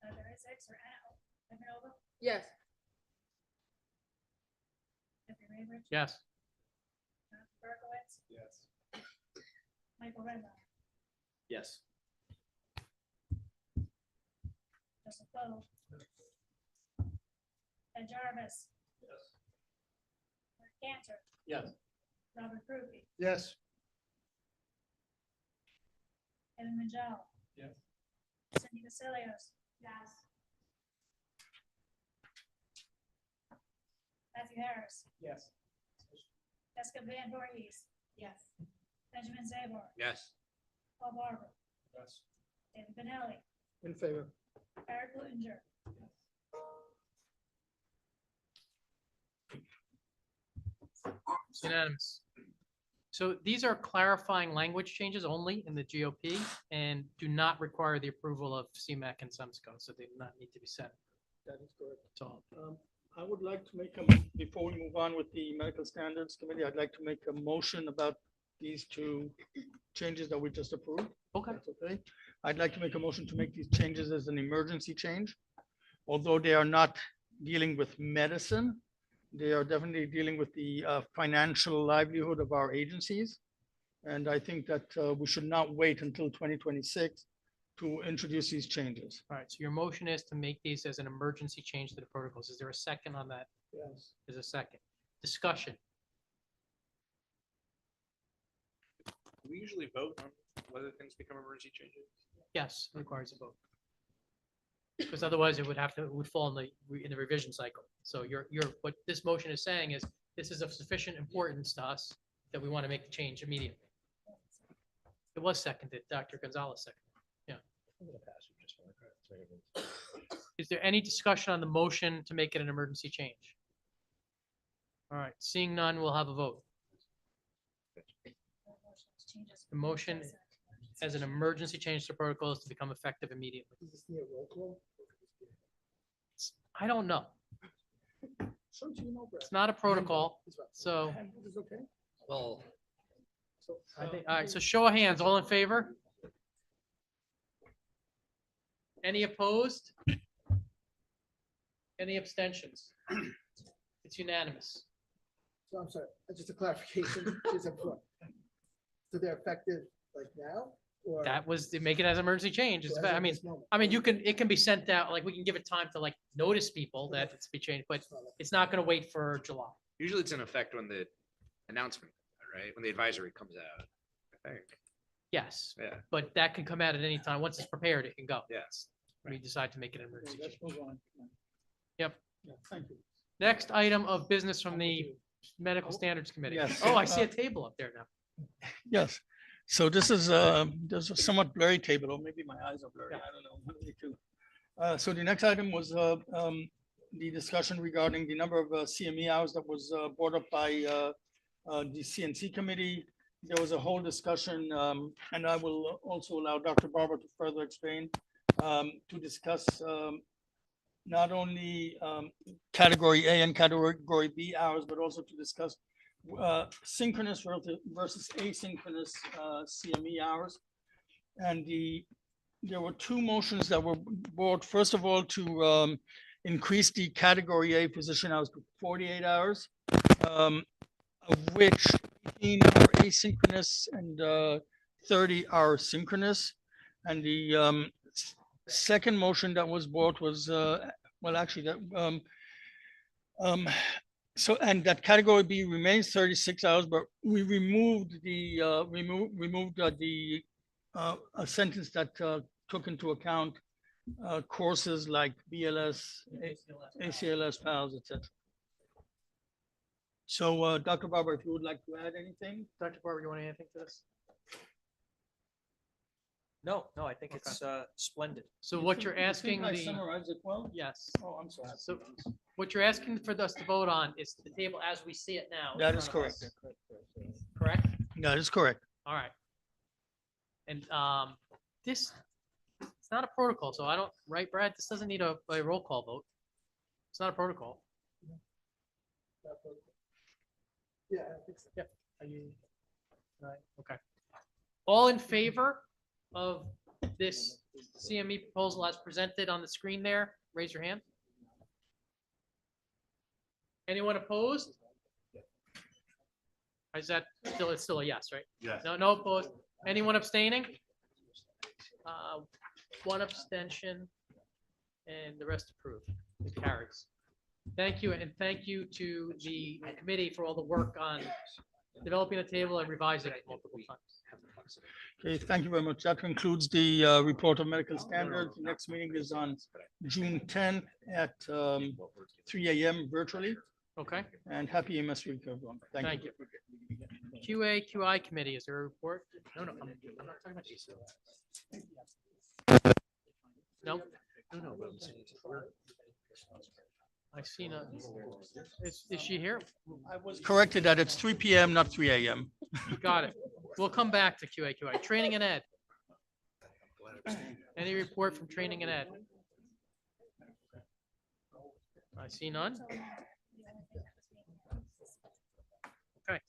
Heather Isaacs or Anna Nova. Yes. Jeffrey Raybridge. Yes. Jonathan Berkowitz. Yes. Michael Redline. Yes. Joseph Bowe. Ed Jarvis. Yes. Mark Cantor. Yes. Robert Ruby. Yes. Kevin Majel. Yes. Cindy Vasilios. Yes. Matthew Harris. Yes. Jessica Van Voorhees. Yes. Benjamin Zabor. Yes. Paul Barber. Yes. David Benelli. In favor. Eric Luttinger. It's unanimous. So these are clarifying language changes only in the GOP and do not require the approval of CMAC and SEMSCO, so they do not need to be sent. That is correct. That's all. I would like to make before we move on with the Medical Standards Committee, I'd like to make a motion about these two changes that we just approved. Okay. That's okay. I'd like to make a motion to make these changes as an emergency change. Although they are not dealing with medicine, they are definitely dealing with the financial livelihood of our agencies. And I think that we should not wait until 2026 to introduce these changes. All right, so your motion is to make these as an emergency change to the protocols. Is there a second on that? Yes. Is a second. Discussion. We usually vote on whether things become emergency changes. Yes, requires a vote. Because otherwise it would fall in the revision cycle. So what this motion is saying is, this is of sufficient importance to us that we want to make the change immediately. It was seconded, Dr. Gonzalez seconded. Is there any discussion on the motion to make it an emergency change? All right, seeing none, we'll have a vote. The motion as an emergency change to protocols to become effective immediately. I don't know. It's not a protocol, so Well, I think, all right, so show of hands, all in favor? Any opposed? Any abstentions? It's unanimous. So I'm sorry, just a clarification. Is it for- So they're effective like now? Or That was to make it as emergency change. so as of this moment? It can be sent out, like, we can give it time to like notice people that it's be changed, but it's not gonna wait for July. usually it's in effect when the announcement, right? When the advisory comes out, I think. Yes, Yeah. but that can come out at any time. Once it's prepared, it can go. Yes. We decide to make it an Okay, emergency let's change. move on. Yep. Yeah, thank you. Next item of business from the Medical Standards Committee. Yes. Oh, I see a table up there now. Yes, so this is, there's a somewhat blurry table, or maybe my eyes are blurry, I don't know. One of the two. So the next item was the discussion regarding the number of CME hours that was brought up by the CNC committee. There was a whole discussion, and I will also allow Dr. Barber to further explain, to discuss not only category A and category B hours, but also to discuss synchronous versus asynchronous CME hours. And there were two motions that were brought. First of all, to increase the category A physician hours to 48 hours, of which 18 are asynchronous and 30 are synchronous. And the second motion that was brought was, well, actually that, so, and that category B remains 36 hours, but we removed the, a sentence that took into account courses like BLS, ACLS, PALS, etc. So, Dr. Barber, if you would like to add anything? Dr. Barber, you want anything to this? No, I think it's splendid. So what you're asking I the, summarized it well? yes. Oh, I'm sorry. So what you're asking for us to vote on is the table as we see it now. in That is front of correct. us. Correct? That is correct. All right. And this, it's not a protocol, so I don't, right, Brad? This doesn't need a roll call vote. It's not a protocol. Yeah, I think so. Yep. Are you? Right, okay. All in favor of this CME proposal as presented on the screen there, raise your hand. Anyone opposed? Is that still, it's still a yes, right? Yes. No opposed. Anyone abstaining? One abstention and the rest approved. It carries. Thank you, and thank you to the committee for all the work on developing a table and revising it multiple times. Okay, thank you very much. That concludes the report of medical standards. The next meeting is on June 10th at 3 a.m. virtually. Okay, And happy MS week, everyone. thank you. QA/QI committee, is there a report? No, I'm not talking about you. No? No, but I'm saying I see none. Is she here? I was corrected that it's 3 PM, not 3 AM. Got it. We'll come back to QAQI. Training and ed. Any report from training and ed? I see none. Okay.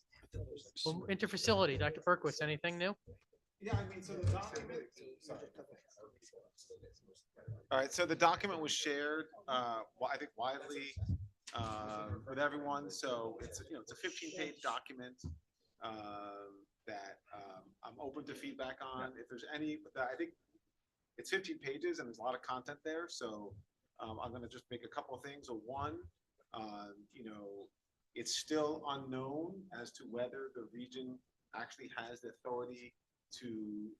Well, interfacility, Dr. Berkowitz, anything new? Yeah, I mean, so the document, sorry. All right, so the document was shared, I think widely, with everyone. So it's, it's a 15-page document, that, I'm open to feedback on. If there's any, I think it's 15 pages and there's a lot of content there. So, I'm going to just make a couple of things. So one, it's still unknown as to whether the region actually has the authority to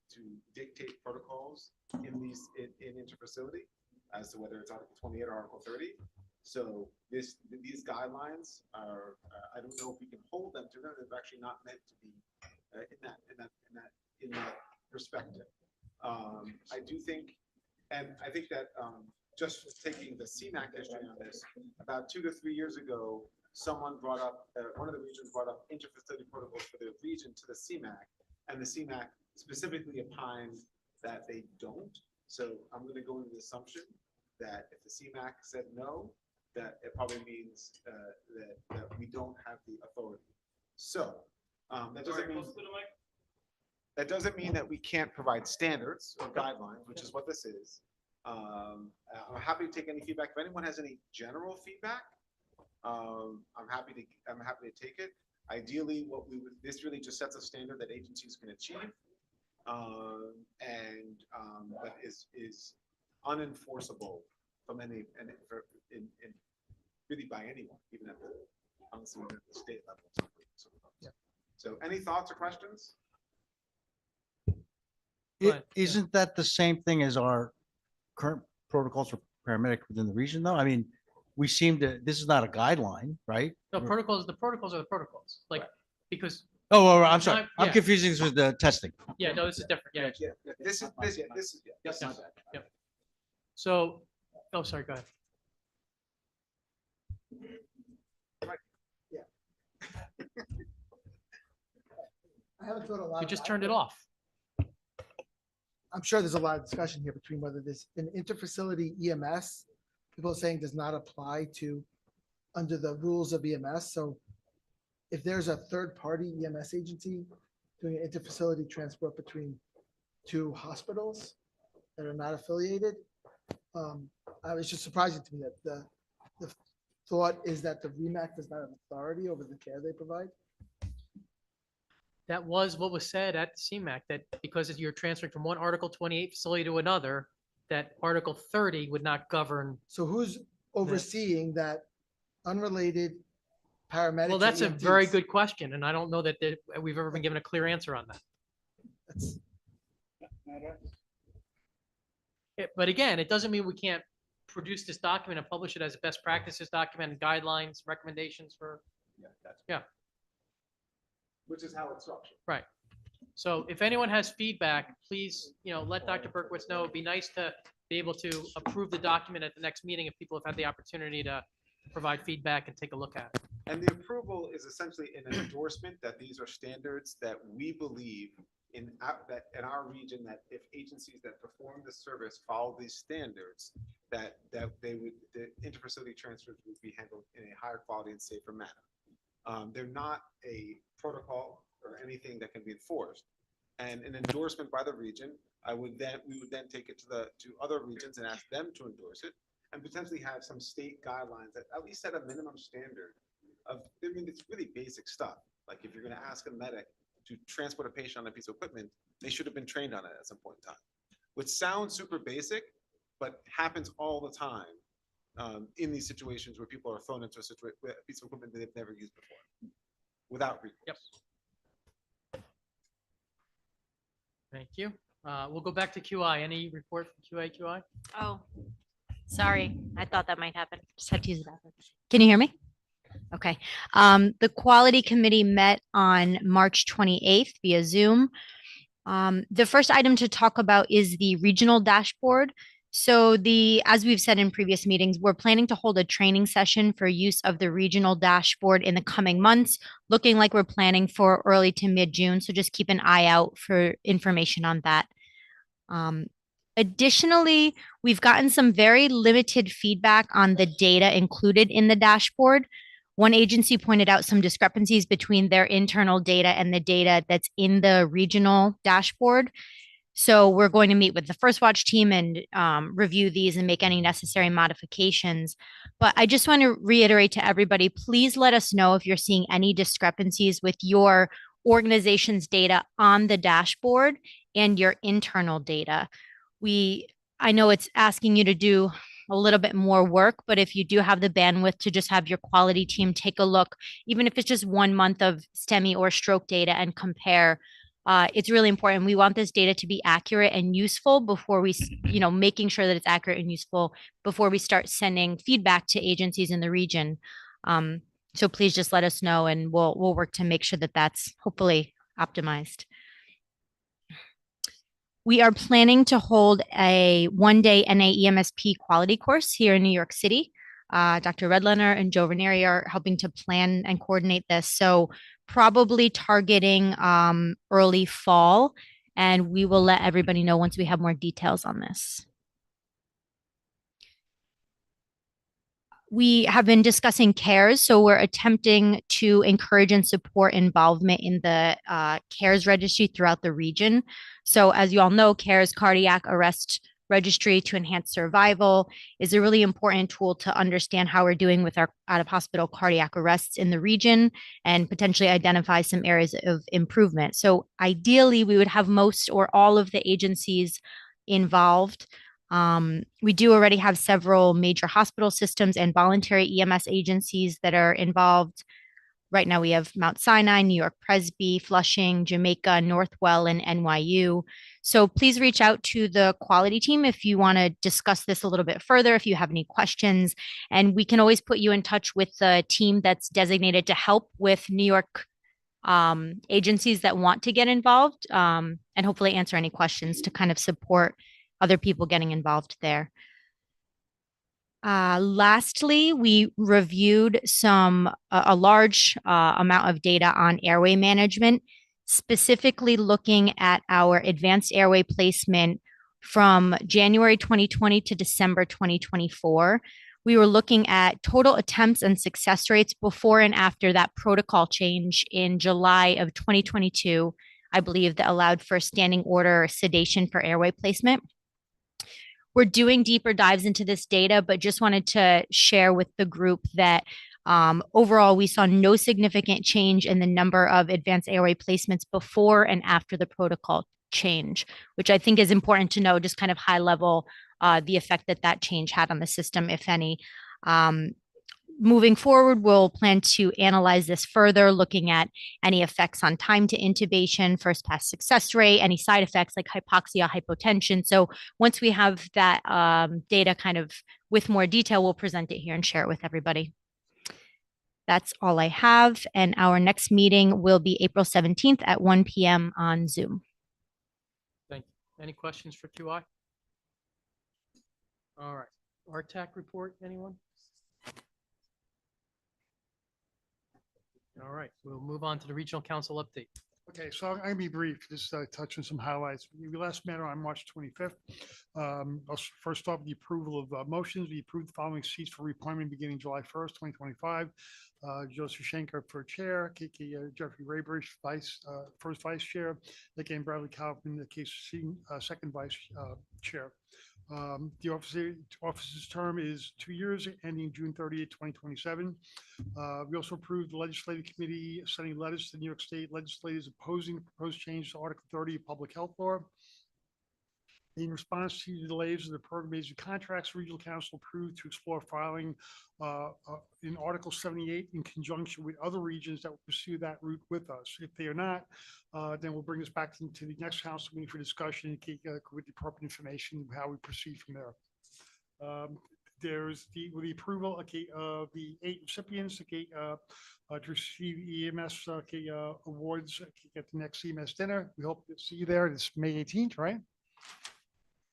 dictate protocols in interfacility, as to whether it's Article 28 or Article 30. So these guidelines are, I don't know if we can hold them to them. They're actually not meant to be in that perspective. I do think, and I think that just taking the CMAC history on this, about 2 to 3 years ago, someone brought up, one of the regions brought up interfacility protocols for the region to the CMAC, and the CMAC specifically opined that they don't. So I'm going to go into the assumption that if the CMAC said no, that it probably means that we don't have the authority. So that doesn't mean that we can't provide standards or guidelines, which is what this is. I'm happy to take any feedback. If anyone has any general feedback, I'm happy to take it. Ideally, this really just sets a standard that agencies can achieve, but is unenforceable from any really by anyone, even at the state level. So, any thoughts or questions? Isn't that the same thing as our current protocols for paramedic within the region, though? I mean, we seem to, this is not a guideline, right? No, protocols, the protocols are the protocols, like, because. Oh, I'm sorry. I'm Yeah. confusing this with the testing. Yeah, no, this is different. Yeah. This is. Yes. Yep. So, oh, sorry, go ahead. I haven't thought a lot. You just about turned it off. I'm sure there's a lot of discussion here between whether this an interfacility EMS, people are saying does not apply to under the rules of EMS. So if there's a third party EMS agency doing an interfacility transport between two hospitals that are not affiliated, it was just surprising to me that the thought is that the REMAC does not have authority over the care they provide. That was what was said at CMAC, that because you're transferring from one Article 28 facility to another, that Article 30 would not govern. So who's overseeing that unrelated paramedic? Well, that's a very good question, and I don't know that we've ever been given a clear answer on that. But again, it doesn't mean we can't produce this document and publish it as a best practices document and guidelines, recommendations for. Yeah. Which is how it's structured. Right. So if anyone has feedback, please, let Dr. Berkowitz know. It'd be nice to be able to approve the document at the next meeting if people have had the opportunity to provide feedback and take a look at it. And the approval is essentially an endorsement that these are standards that we believe in our region, that if agencies that perform the service follow these standards, that the interfacility transfers would be handled in a higher quality and safer manner. They're not a protocol or anything that can be enforced. And an endorsement by the region, we would then take it to other regions and ask them to endorse it, and potentially have some state guidelines that at least set a minimum standard of, it's really basic stuff. Like if you're going to ask a medic to transport a patient on a piece of equipment, they should have been trained on it at some point in time, which sounds super basic, but happens all the time. In these situations where people are thrown into a piece of equipment that they've never used before, without recourse. Yep. Thank you. We'll go back to QI. Any report from QI? Oh, sorry. I thought that might happen. Just had to use the bathroom. Can you hear me? Okay. The quality committee met on March 28th via Zoom. The first item to talk about is the regional dashboard. So as we've said in previous meetings, we're planning to hold a training session for use of the regional dashboard in the coming months, looking like we're planning for early to mid-June. So just keep an eye out for information on that. Additionally, we've gotten some very limited feedback on the data included in the dashboard. One agency pointed out some discrepancies between their internal data and the data that's in the regional dashboard. So we're going to meet with the First Watch team and review these and make any necessary modifications. But I just want to reiterate to everybody, please let us know if you're seeing any discrepancies with your organization's data on the dashboard and your internal data. I know it's asking you to do a little bit more work, but if you do have the bandwidth to just have your quality team take a look, even if it's just 1 month of STEMI or stroke data and compare, it's really important. We want this data to be accurate and useful before we, making sure that it's accurate and useful before we start sending feedback to agencies in the region. So please just let us know and we'll work to make sure that that's hopefully optimized. We are planning to hold a 1-day NAEMSP quality course here in New York City. Dr. Redlener and Joe Ranieri are helping to plan and coordinate this. So probably targeting early fall, and we will let everybody know once we have more details on this. We have been discussing CARES, so we're attempting to encourage and support involvement in the CARES registry throughout the region. So as you all know, CARES Cardiac Arrest Registry to Enhance Survival is a really important tool to understand how we're doing with our out-of-hospital cardiac arrests in the region and potentially identify some areas of improvement. So ideally, we would have most or all of the agencies involved. We do already have several major hospital systems and voluntary EMS agencies that are involved. Right now, we have Mount Sinai, New York Presby, Flushing, Jamaica, Northwell, and NYU. So please reach out to the quality team if you want to discuss this a little bit further, if you have any questions. And we can always put you in touch with the team that's designated to help with New York agencies that want to get involved, and hopefully answer any questions to kind of support other people getting involved there. Lastly, we reviewed a large amount of data on airway management, specifically looking at our advanced airway placement from January 2020 to December 2024. We were looking at total attempts and success rates before and after that protocol change in July of 2022, I believe, that allowed for standing order sedation for airway placement. We're doing deeper dives into this data, but just wanted to share with the group that overall, we saw no significant change in the number of advanced airway placements before and after the protocol change, which I think is important to know, just kind of high level, the effect that change had on the system, if any. Moving forward, we'll plan to analyze this further, looking at any effects on time to intubation, first pass success rate, any side effects like hypoxia, hypotension. So once we have that data kind of with more detail, we'll present it here and share it with everybody. That's all I have. And our next meeting will be April 17th at 1 p.m. on Zoom. Thank you. Any questions for QI? All right. RTAC report, anyone? All right, we'll move on to the regional council update. Okay, so I'm gonna be brief, just touch on some highlights. We last met on March 25th. First off, the approval of motions. We approved the following seats for reappointment beginning July 1st, 2025. Joseph Schenker for chair, Jeffrey Raybush, first vice chair, again Bradley Kaufman, the case second vice chair. The officer's term is 2 years, ending June 30th, 2027. We also approved the legislative committee sending letters to New York State legislators opposing the proposed change to Article 30 of Public Health Law. In response to the delays of the program-based contracts, Regional Council approved to explore filing in Article 78 in conjunction with other regions that will pursue that route with us. If they are not, then we'll bring this back to the next council meeting for discussion and with the appropriate information how we proceed from there. There's with the approval of the 8 recipients to receive EMS awards at the next EMS dinner. We hope to see you there. It's May 18th, right?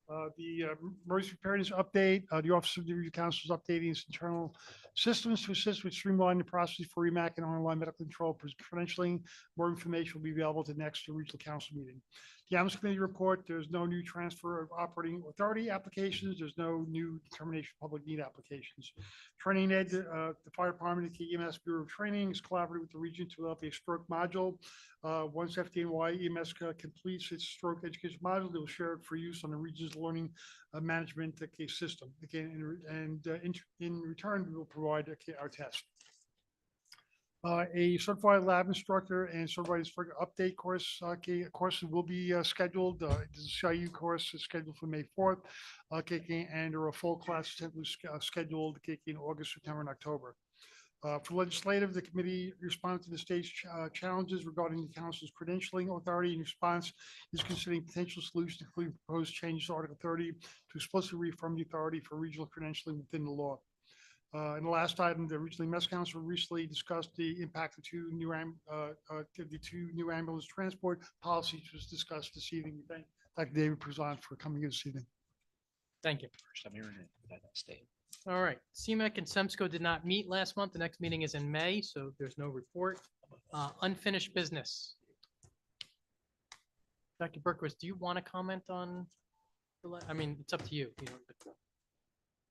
The emergency preparedness update, the Office of the Review Council is updating its internal systems to assist with streamlining the process for REMAC and online medical control credentialing. More information will be available at the next regional council meeting. The Adams Committee report, there's no new transfer of operating authority applications. There's no new determination of public need applications. Training ed, the fire department and KEMS Bureau of Training is collaborating with the region to develop a stroke module. Once FDNY EMS completes its stroke education module, they will share it for use on the region's learning management system. Again, in return, we will provide our test. A certified lab instructor and certified instructor update courses will be scheduled. The CIU course is scheduled for May 4th, and a full class scheduled in August, September, and October. For legislative, the committee responded to the state's challenges regarding the council's credentialing authority. In response, is considering potential solutions, including proposed changes to Article 30 to explicitly reaffirm the authority for regional credentialing within the law. And the last item, the Regional EMS Council recently discussed the impact of the two new ambulance transport policies was discussed this evening. We thank Dr. David Prezant for coming in this evening. Thank you. First I'm hearing it, but I don't stay. All right, CMEC and SEMSCO did not meet last month. The next meeting is in May, so there's no report. Unfinished business. Dr. Berkowitz, do you want to comment on, I mean, it's up to you.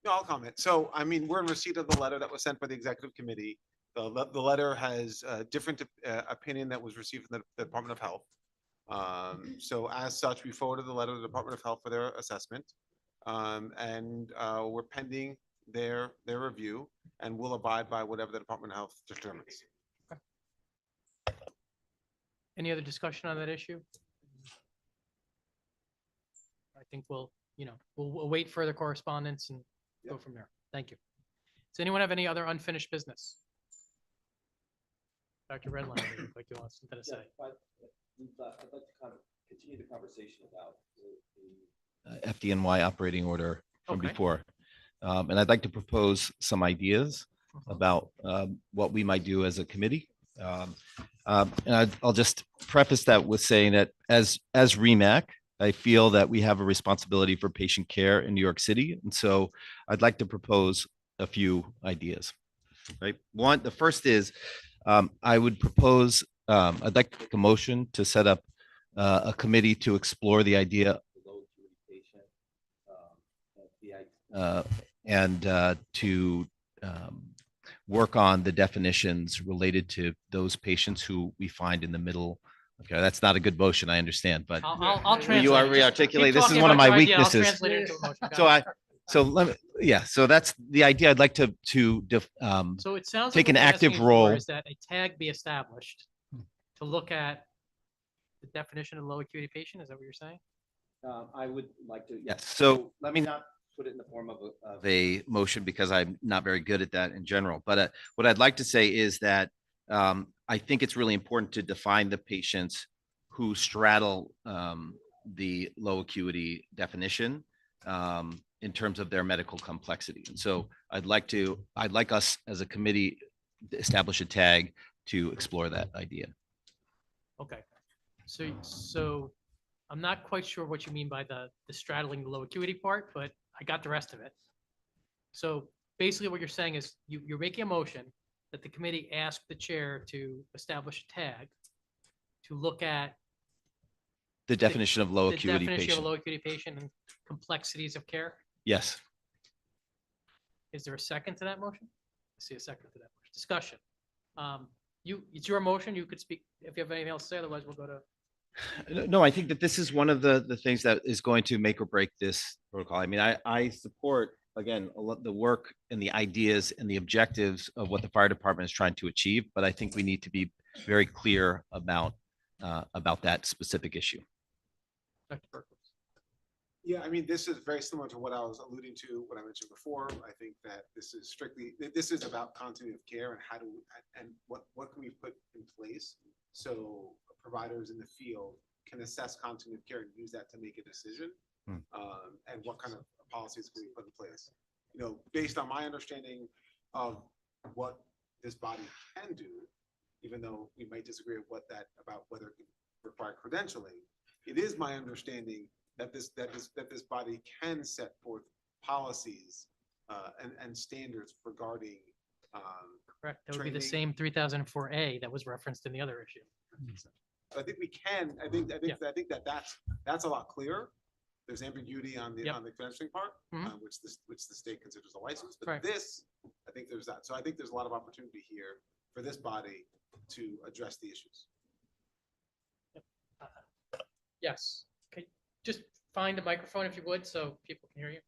No, I'll comment. So, I mean, we're in receipt of the letter that was sent by the executive committee. The letter has a different opinion that was received from the Department of Health. So as such, we forwarded the letter to the Department of Health for their assessment. And we're pending their review, and we'll abide by whatever the Department of Health determines. Any other discussion on that issue? I think we'll await further correspondence and go from there. Thank you. Does anyone have any other unfinished business? Dr. Redline, like you want something to say? I'd like to kind of continue the conversation about the FDNY operating order from before. And I'd like to propose some ideas about what we might do as a committee. And I'll just preface that with saying that as REMAC, I feel that we have a responsibility for patient care in New York City. And so I'd like to propose a few ideas, right? The first is I would propose, I'd like to make a motion to set up a committee to explore the idea of the low acuity patient and to work on the definitions related to those patients who we find in the middle. Okay, that's not a good motion, I understand, but I'll translate. you are re-articulate. This is one of my weaknesses. So that's the idea. I'd like to so it sounds take like an what you're active asking role. for is that a tag be established to look at the definition of low acuity patient. Is that what you're saying? I would like to, yes. So let me not put it in the form of a motion because I'm not very good at that in general. But what I'd like to say is that I think it's really important to define the patients who straddle the low acuity definition in terms of their medical complexity. And so I'd like us as a committee to establish a tag to explore that idea. Okay. So I'm not quite sure what you mean by the straddling the low acuity part, but I got the rest of it. So basically what you're saying is you're making a motion that the committee ask the chair to establish a tag to look at the definition of low the acuity definition patient. of a low acuity patient and complexities of care. Yes. Is there a second to that motion? I see a second to that motion. Discussion. It's your motion. You could speak if you have anything else to say. Otherwise, we'll go to. No, I think that this is one of the things that is going to make or break this protocol. I mean, I support, again, a lot the work and the ideas and the objectives of what the fire department is trying to achieve, but I think we need to be very clear about that specific issue. Dr. Berkowitz. Yeah, I mean, this is very similar to what I was alluding to, what I mentioned before. I think that this is about continuity of care and what can we put in place so providers in the field can assess continuity of care and use that to make a decision. And what kind of policies can we put in place? You know, based on my understanding of what this body can do, even though we might disagree about whether it can require credentialing, it is my understanding that this body can set forth policies and standards regarding Correct. That would be the training. same 3004A that was referenced in the other issue. I think we can, I think that's a lot clearer. There's ambiguity on the credentialing part, which the state considers a license, but Right. this, I think there's that. So I think there's a lot of opportunity here for this body to address the issues. Yes. Okay, just find a microphone if you would, so people can hear you.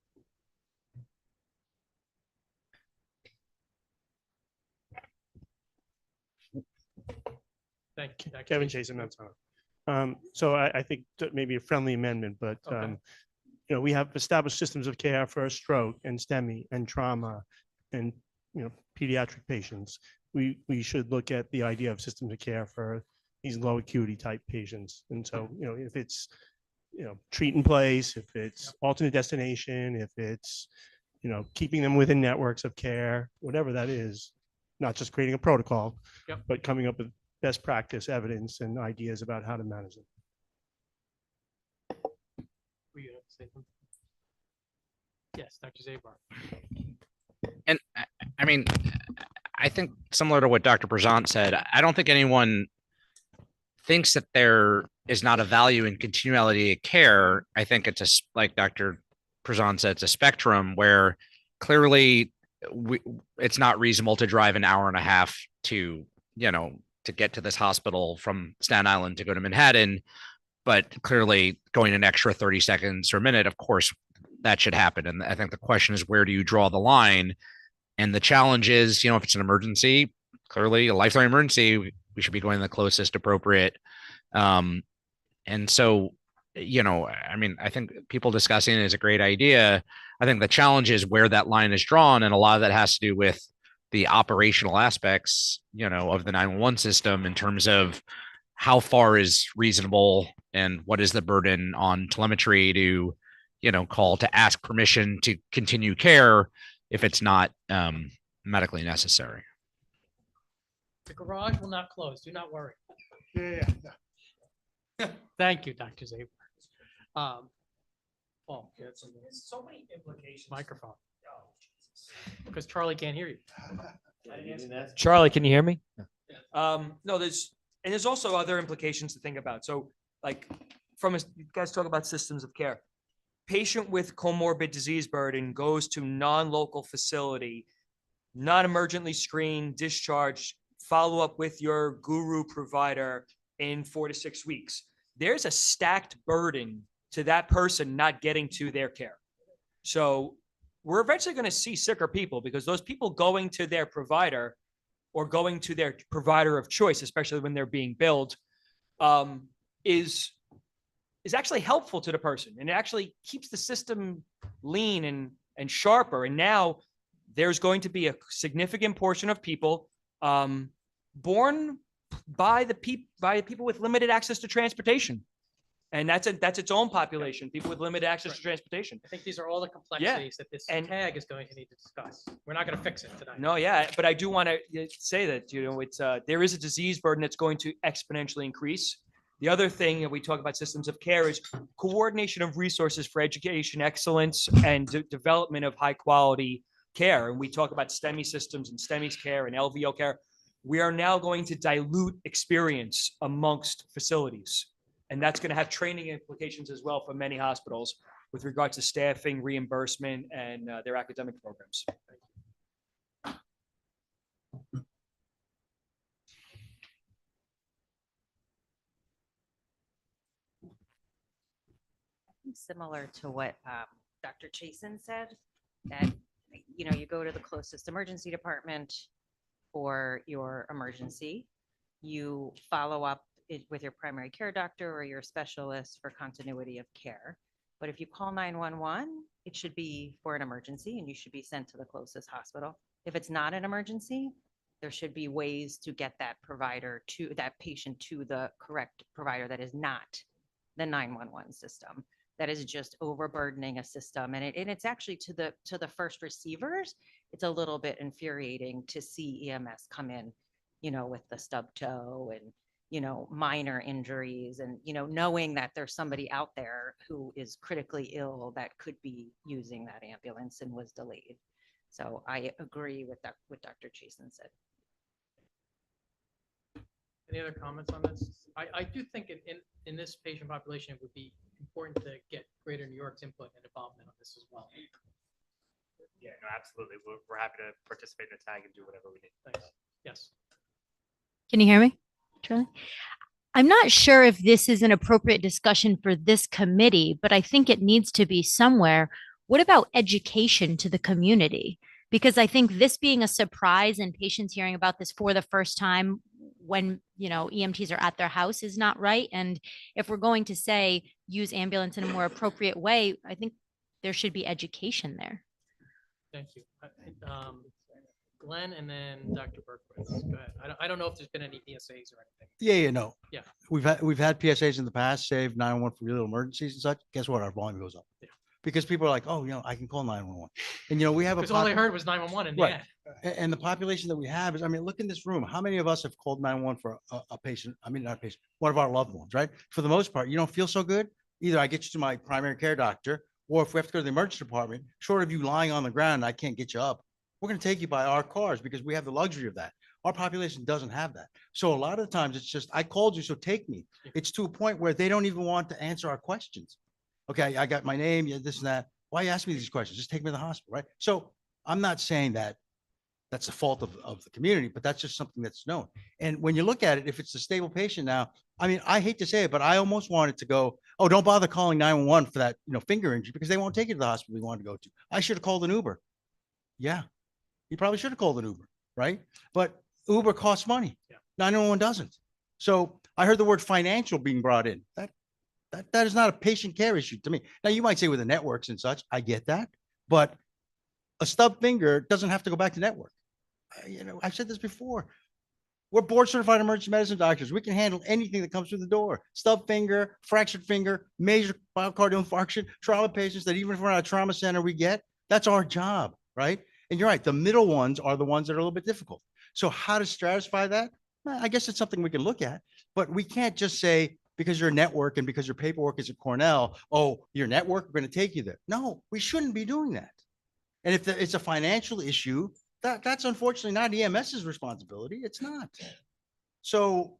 Thank you. Dr. Kevin Jason. Jason, that's so I think maybe a friendly amendment, but Okay. you know, we have established systems of care for stroke and STEMI and trauma and, you know, pediatric patients. We should look at the idea of systems of care for these low acuity type patients. And so, you know, if it's, you know, treat in place, if it's alternate destination, if it's, you know, keeping them within networks of care, whatever that is, not just creating a protocol, Yep. but coming up with best practice evidence and ideas about how to manage them. Were you gonna say something? Yes, Dr. Zabar. And I mean, I think similar to what Dr. Berzant said, I don't think anyone thinks that there is not a value in continuality of care. I think it's like Dr. Berzant said, it's a spectrum where clearly it's not reasonable to drive an hour and a half to, you know, to get to this hospital from Staten Island to go to Manhattan, but clearly going an extra 30 seconds or a minute, of course, that should happen. And I think the question is, where do you draw the line? And the challenge is, you know, if it's an emergency, clearly a life-threatening emergency, we should be going the closest appropriate. And so, you know, I mean, I think people discussing it is a great idea. I think the challenge is where that line is drawn. And a lot of that has to do with the operational aspects, you know, of the 911 system in terms of how far is reasonable and what is the burden on telemetry to, you know, call to ask permission to continue care if it's not medically necessary. The garage will not close. Do not worry. Yeah. Thank you, Dr. Zabar. Paul, There's so many implications. microphone. Because Charlie can't hear you. Charlie, can you hear me? No, there's also other implications to think about. So like you guys talk about systems of care. Patient with comorbid disease burden goes to non-local facility, non-emergently screened, discharged, follow up with your guru provider in 4 to 6 weeks. There's a stacked burden to that person not getting to their care. So we're eventually going to see sicker people because those people going to their provider or going to their provider of choice, especially when they're being billed, is actually helpful to the person and it actually keeps the system lean and sharper. And now there's going to be a significant portion of people born by people with limited access to transportation. And that's its own population, people with limited access to transportation. I think these are all the complexities that this tag is going to need to discuss. We're not going to fix it tonight. No, yeah, but I do want to say that, you know, it's there is a disease burden that's going to exponentially increase. The other thing that we talk about systems of care is coordination of resources for education excellence and development of high quality care. And we talk about STEMI systems and STEMI care and LVO care. We are now going to dilute experience amongst facilities. And that's going to have training implications as well for many hospitals with regards to staffing, reimbursement, and their academic programs. Similar to what Dr. Chasen said, that, you know, you go to the closest emergency department for your emergency, you follow up with your primary care doctor or your specialist for continuity of care. But if you call 911, it should be for an emergency and you should be sent to the closest hospital. If it's not an emergency, there should be ways to get that patient to the correct provider that is not the 911 system. That is just overburdening a system. And it's actually to the first receivers, it's a little bit infuriating to see EMS come in, you know, with the stub toe and, minor injuries and, knowing that there's somebody out there who is critically ill that could be using that ambulance and was delayed. So I agree with that, what Dr. Chasen said. Any other comments on this? I do think in this patient population, it would be important to get Greater New York's input and involvement on this as well. Yeah, no, absolutely. We're happy to participate in the tag and do whatever we need. Thanks. Yes. Can you hear me, Charlie? I'm not sure if this is an appropriate discussion for this committee, but I think it needs to be somewhere. What about education to the community? Because I think this being a surprise and patients hearing about this for the first time when, EMTs are at their house is not right. And if we're going to say use ambulance in a more appropriate way, I think there should be education there. Thank you. Glenn and then Dr. Berkowitz. Go ahead. I don't know if there's been any PSAs or anything. Yeah, no. Yeah. We've had PSAs in the past, save 911 for little emergencies and such. Guess what? Our volume goes up. Yeah. Because people are like, oh, I can call 911. And, we have Because all they heard was 911 in the Right. end. And the population that we have is, look in this room. How many of us have called 911 for a patient? Not a patient, one of our loved ones, right? For the most part, you don't feel so good. Either I get you to my primary care doctor, or if we have to go to the emergency department, short of you lying on the ground, and I can't get you up, we're going to take you by our cars because we have the luxury of that. Our population doesn't have that. So a lot of the times it's just, I called you, so take me. It's to a point where they don't even want to answer our questions. Okay, I got my name, yeah, this and that. Why you ask me these questions? Just take me to the hospital, right? So I'm not saying that that's the fault of the community, but that's just something that's known. And when you look at it, if it's a stable patient now, I hate to say it, but I almost wanted to go, oh, don't bother calling 911 for that, finger injury, because they won't take you to the hospital you want to go to. I should have called an Uber. Yeah, you probably should have called an Uber, right? But Uber costs money. Yeah. 911 doesn't. So I heard the word financial being brought in. That is not a patient care issue to me. Now you might say with the networks and such, I get that, but a stub finger doesn't have to go back to network. I've said this before. We're board certified emergency medicine doctors. We can handle anything that comes through the door. Stub finger, fractured finger, major myocardial infarction, trauma patients that even if we're at a trauma center, we get. That's our job, right? And you're right. The middle ones are the ones that are a little bit difficult. So how to stratify that? I guess it's something we can look at, but we can't just say because your network and because your paperwork is at Cornell, oh, your network, we're going to take you there. No, we shouldn't be doing that. And if it's a financial issue, that's unfortunately not EMS's responsibility. It's not. So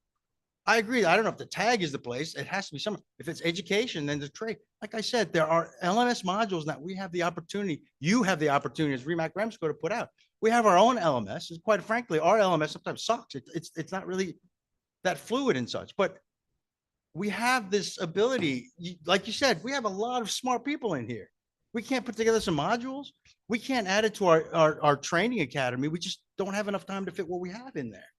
I agree. I don't know if the tag is the place. It has to be somewhere. If it's education, then the trade. Like I said, there are LMS modules that we have the opportunity. You have the opportunity as REMAC REMSCO to put out. We have our own LMS. And quite frankly, our LMS sometimes sucks. It's not really that fluid and such. But we have this ability. Like you said, we have a lot of smart people in here. We can't put together some modules. We can't add it to our training academy. We just don't have enough time to fit what we have in there.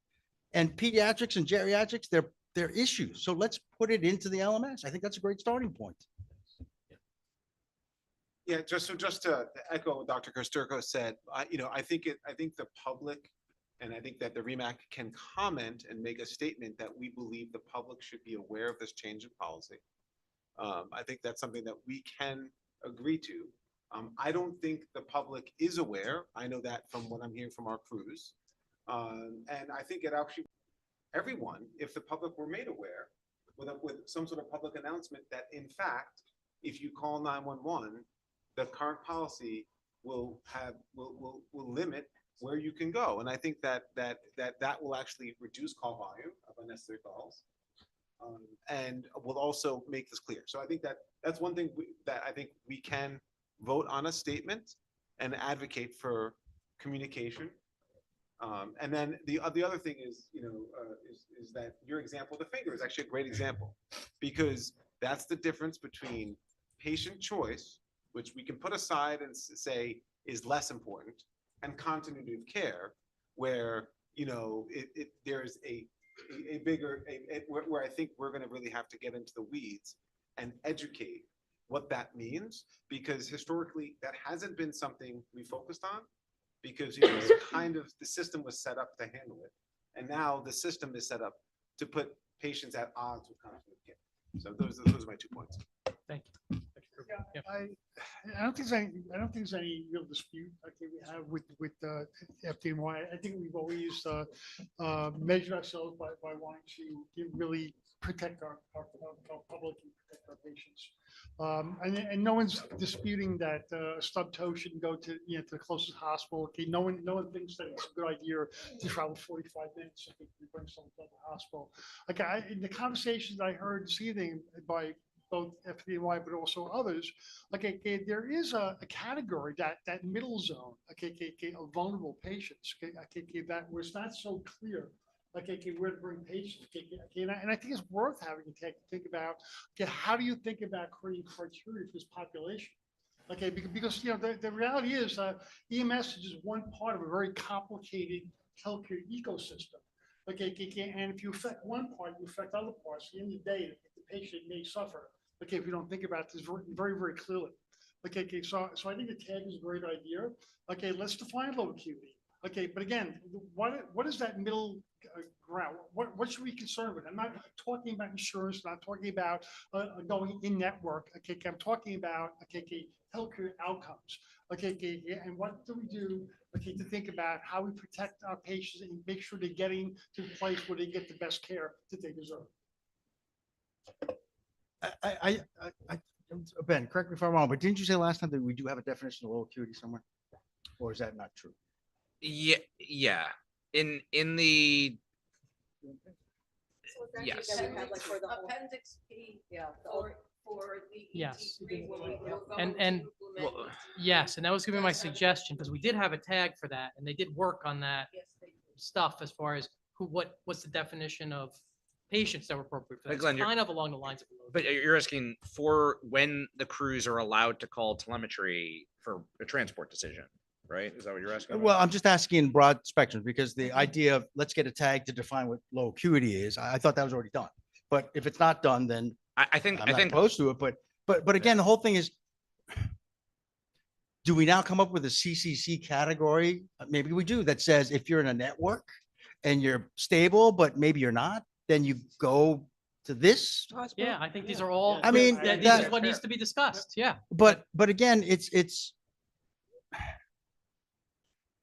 And pediatrics and geriatrics, they're issues. So let's put it into the LMS. I think that's a great starting point. Yeah, just to echo what Dr. Kosturko said, I think the public, and I think that the REMAC can comment and make a statement that we believe the public should be aware of this change in policy. I think that's something that we can agree to. I don't think the public is aware. I know that from what I'm hearing from our crews. And I think it actually, everyone, if the public were made aware with some sort of public announcement that in fact, if you call 911, the current policy will limit where you can go. And I think that will actually reduce call volume of unnecessary calls. And will also make this clear. So I think that's one thing that I think we can vote on a statement and advocate for communication. And then the other thing is, is that your example, the finger, is actually a great example, because that's the difference between patient choice, which we can put aside and say is less important, and continuity of care, where there's a bigger where I think we're going to really have to get into the weeds and educate what that means, because historically that hasn't been something we focused on, because it's kind of the system was set up to handle it, and now the system is set up to put patients at odds with continuity of care. So those are my 2 points. Thank you. Yeah. I don't think there's any real dispute, okay, we have with FDNY. I think we've always measured ourselves by wanting to really protect our public and protect our patients. And no one's disputing that a stub toe shouldn't go to, to the closest hospital. Okay, no one thinks that it's a good idea to travel 45 minutes if we bring someone to the hospital. Like in the conversations I heard this evening by both FDNY but also others, okay, there is a category, that middle zone, okay, of vulnerable patients, okay, that was not so clear. Okay, where to bring patients, okay, and I think it's worth having to think about, okay, how do you think about creating criteria for this population? Okay, because the reality is EMS is just one part of a very complicated healthcare ecosystem. Okay, and if you affect one part, you affect other parts. At the end of the day, the patient may suffer. Okay, if you don't think about this very, very clearly. Okay, so I think the tag is a great idea. Okay, let's define low acuity. Okay, but again, what is that middle ground? What should we be concerned with? I'm not talking about insurance, not talking about going in network. Okay, I'm talking about healthcare outcomes. Okay, and what do we do? Okay, to think about how we protect our patients and make sure they're getting to the place where they get the best care that they deserve. Ben, correct me if I'm wrong, but didn't you say last time that we do have a definition of low acuity somewhere? Or is that not true? Yeah. In the yes. Appendix P, yeah, for the. Yes. ET3 when we go And to implement it. yes, and that was gonna be my suggestion, because we did have a tag for that, and they did work on that Yes, they do. stuff as far as what's the definition of patients that were appropriate for that. But It's Glenn, you're- kind of along the lines of. But you're asking for when the crews are allowed to call telemetry for a transport decision, right? Is that what you're asking? about? Well, I'm just asking in broad spectrum because the idea of let's get a tag to define what low acuity is, I thought that was already done. But if it's not done, then I think I'm not opposed to it. But again, the whole thing is, do we now come up with a CCC category? Maybe we do, that says if you're in a network and you're stable, but maybe you're not, then you go to this hospital. Yeah, I think these are all. I mean, this that- is what needs to be discussed. Yeah. But again, it's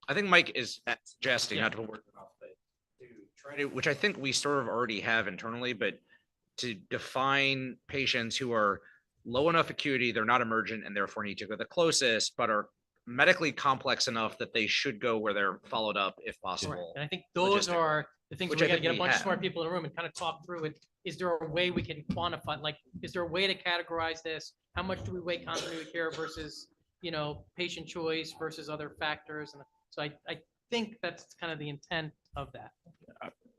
I think Mike is suggesting, not to put words in mouth, but to try to, which I think we sort of already have internally, but to define patients who are low enough acuity, they're not emergent and therefore need to go the closest, but are medically complex enough that they should go where they're followed up if possible. And I think those Logistically. are the things Which we I gotta think get a we bunch of have. smart people in the room and kind of talk through it. Is there a way we can quantify, like, is there a way to categorize this? How much do we weigh continuity of care versus, patient choice versus other factors? And so I think that's kind of the intent of that.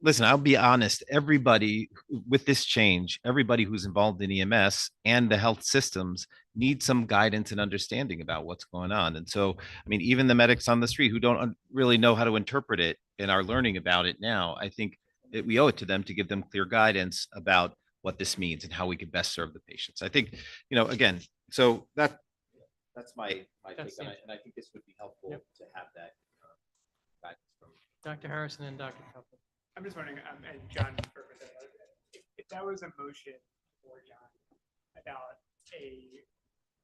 Listen, I'll be honest, everybody with this change, everybody who's involved in EMS and the health systems need some guidance and understanding about what's going on. And so, I mean, even the medics on the street who don't really know how to interpret it and are learning about it now, I think that we owe it to them to give them clear guidance about what this means and how we could best serve the patients. I think, again, so that's my take That's on it. it. And I think this would be helpful Yep. to have that guidance from. Dr. Harrison and Dr. Copeland. I'm just wondering, and John, if that was a motion for John about a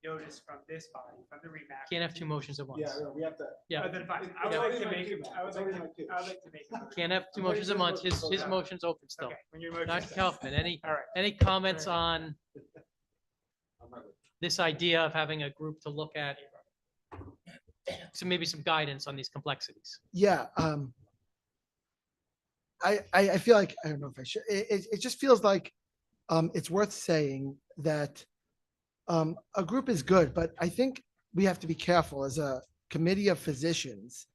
notice from this body, from the REMAC. Can't have two motions at once. we have to. Yeah. Then fine. I would Yeah. like to make, I would like to make. a motion. Can't have two motions at once. His motion's open still. Okay, when your motion. Dr. Kaufman, any All right. comments on this idea of having a group to look at? So maybe some guidance on these complexities. Yeah, I feel like, I don't know if I should, it just feels like it's worth saying that a group is good, but I think we have to be careful as a committee of physicians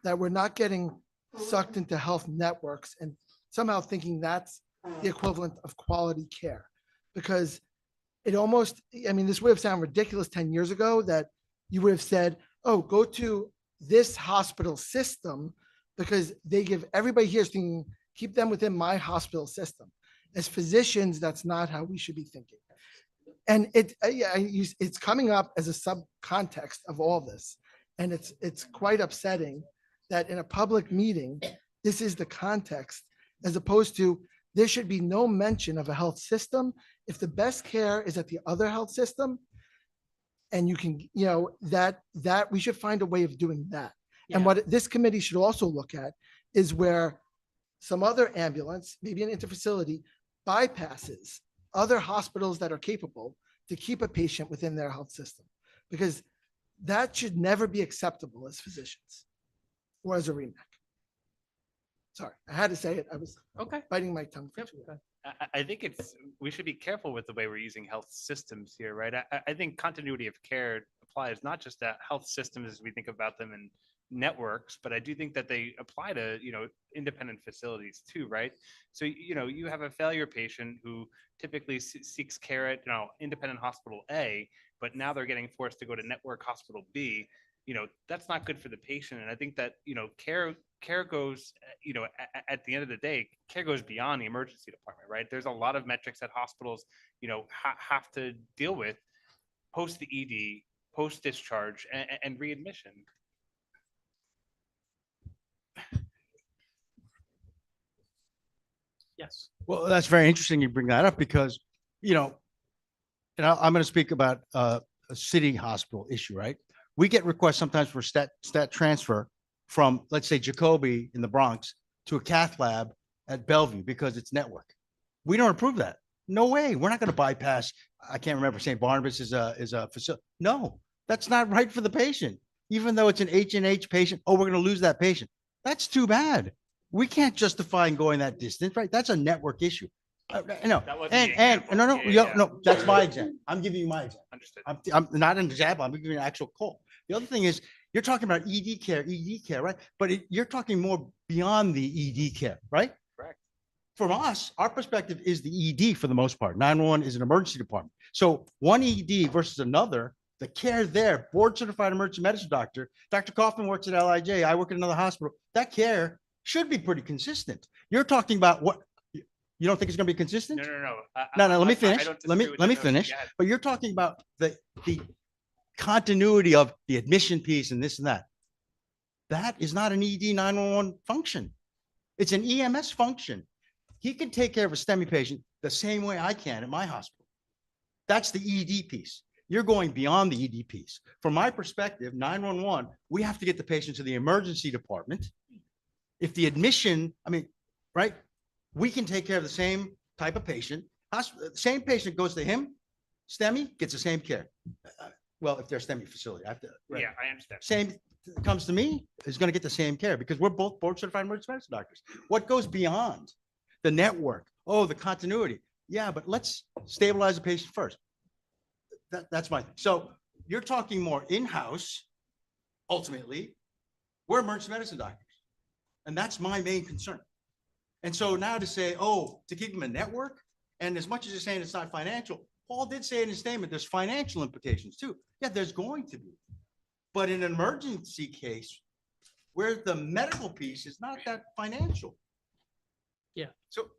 that we're not getting sucked into health networks and somehow thinking that's the equivalent of quality care. Because it almost, I mean, this would have sounded ridiculous 10 years ago that you would have said, oh, go to this hospital system because they give everybody here thinking, keep them within my hospital system. As physicians, that's not how we should be thinking. And it's coming up as a sub-context of all this. And it's quite upsetting that in a public meeting, this is the context, as opposed to there should be no mention of a health system. If the best care is at the other health system, And you can, that we should find a way of doing that. Yeah. And what this committee should also look at is where some other ambulance, maybe an interfacility, bypasses other hospitals that are capable to keep a patient within their health system. Because that should never be acceptable as physicians or as a REMAC. Sorry, I had to say it. I was biting my tongue for too long. I think we should be careful with the way we're using health systems here, right? I think continuity of care applies not just to health systems as we think about them in networks, but I do think that they apply to, independent facilities too, right? So, you have a failure patient who typically seeks care at, independent hospital A, but now they're getting forced to go to network hospital B. That's not good for the patient. And I think that, care goes, at the end of the day, care goes beyond the emergency department, right? There's a lot of metrics that hospitals, have to deal with post the ED, post discharge, and readmission. Yes. Well, that's very interesting you bring that up because, I'm going to speak about a city hospital issue, right? We get requests sometimes for stat transfer from, let's say, Jacoby in the Bronx to a cath lab at Bellevue because it's network. We don't approve that. No way. We're not going to bypass. I can't remember. St. Barnabas is a facility. No, that's not right for the patient. Even though it's an H&H patient, we're going to lose that patient. That's too bad. We can't justify going that distance, right? That's a network issue. No, no, that's my example. I'm giving you my example. Understood. I'm not an example. I'm giving you an actual call. The other thing is you're talking about ED care, right? But you're talking more beyond the ED care, right? Correct. From us, our perspective is the ED for the most part. 911 is an emergency department. So one ED versus another, the care there, board certified emergency medicine doctor, Dr. Kaufman works at LIJ, I work at another hospital. That care should be pretty consistent. You're talking about what? You don't think it's going to be consistent? No. No. Let me finish. Let me finish. But you're talking about the continuity of the admission piece and this and that. That is not an ED 911 function. It's an EMS function. He can take care of a STEMI patient the same way I can at my hospital. That's the ED piece. You're going beyond the ED piece. From my perspective, 911, we have to get the patient to the emergency department. If the admission, right? We can take care of the same type of patient. Same patient goes to him, STEMI gets the same care. Well, if they're a STEMI facility, I have to. Right. Yeah, I understand. Same comes to me is going to get the same care because we're both board certified emergency medicine doctors. What goes beyond the network? The continuity. Yeah, but let's stabilize the patient first. That's my thing. So you're talking more in-house. Ultimately, we're emergency medicine doctors, and that's my main concern. And so now to say, to keep them a network, and as much as you're saying it's not financial, Paul did say in his statement, there's financial implications too. Yeah, there's going to be. But in an emergency case, where the medical piece is not that financial. Yeah. So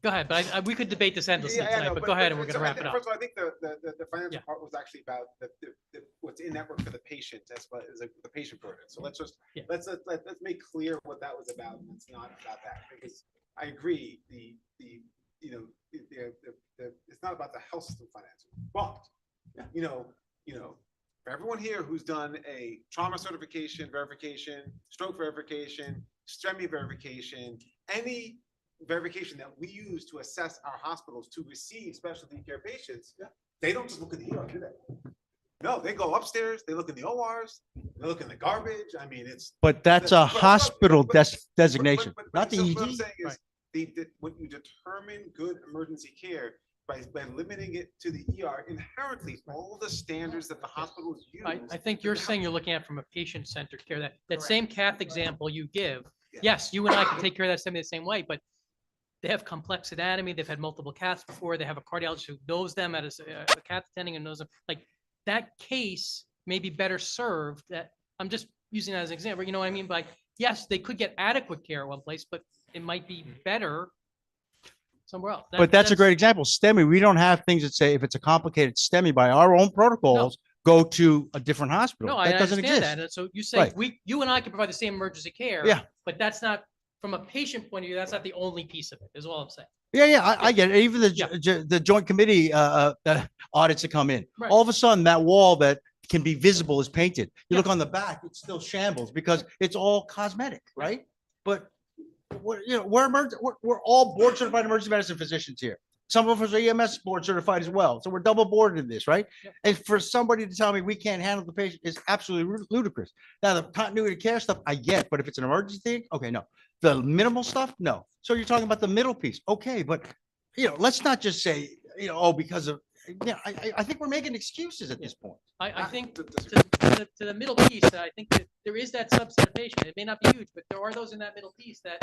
go ahead, but we could debate this endlessly tonight, but go ahead and we're going to wrap it up. First of all, I think the financial part was actually about what's in network for the patient as well as the patient burden. So let's make clear what that was about. It's not about that because I agree. It's not about the health system financing, but for everyone here who's done a trauma certification verification, stroke verification, STEMI verification, any verification that we use to assess our hospitals to receive specialty care patients, they don't just look at the ER, do they? No, they go upstairs, they look in the ORs, they look in the garbage. But that's a hospital designation, not the ED. What I'm saying is when you determine good emergency care by limiting it to the ER, inherently all the standards that the hospitals use. I think you're saying you're looking at from a patient-centered care. That same cath example you give, yes, you and I can take care of that the same way, but they have complex anatomy. They've had multiple caths before. They have a cardiologist who knows them as a cath attending and knows them. Like that case may be better served. That I'm just using that as an example. You know what I mean? By yes, they could get adequate care at one place, but it might be better somewhere else. But that's a great example. STEMI, we don't have things that say if it's a complicated STEMI by our own protocols, go to a different hospital. No, that I doesn't understand exist. that. And so you say Right. you and I can provide the same emergency care. Yeah. But that's not from a patient point of view. That's not the only piece of it. Is all I'm saying. Yeah, I get it. Even the joint committee audits that come in. Right. All of a sudden, that wall that can be visible as painted. You look on the back, it's still shambles because it's all cosmetic, right? But we're all board certified emergency medicine physicians here. Some of us are EMS board certified as well. So we're double boarded in this, right? And for somebody to tell me we can't handle the patient is absolutely ludicrous. Now, the continuity of care stuff, I get, but if it's an emergency thing, okay, no. The minimal stuff, no. So you're talking about the middle piece. Okay, but let's not just say, oh, because of, I think we're making excuses at this point. I think to the middle piece, I think that there is that subset of patient. It may not be huge, but there are those in that middle piece that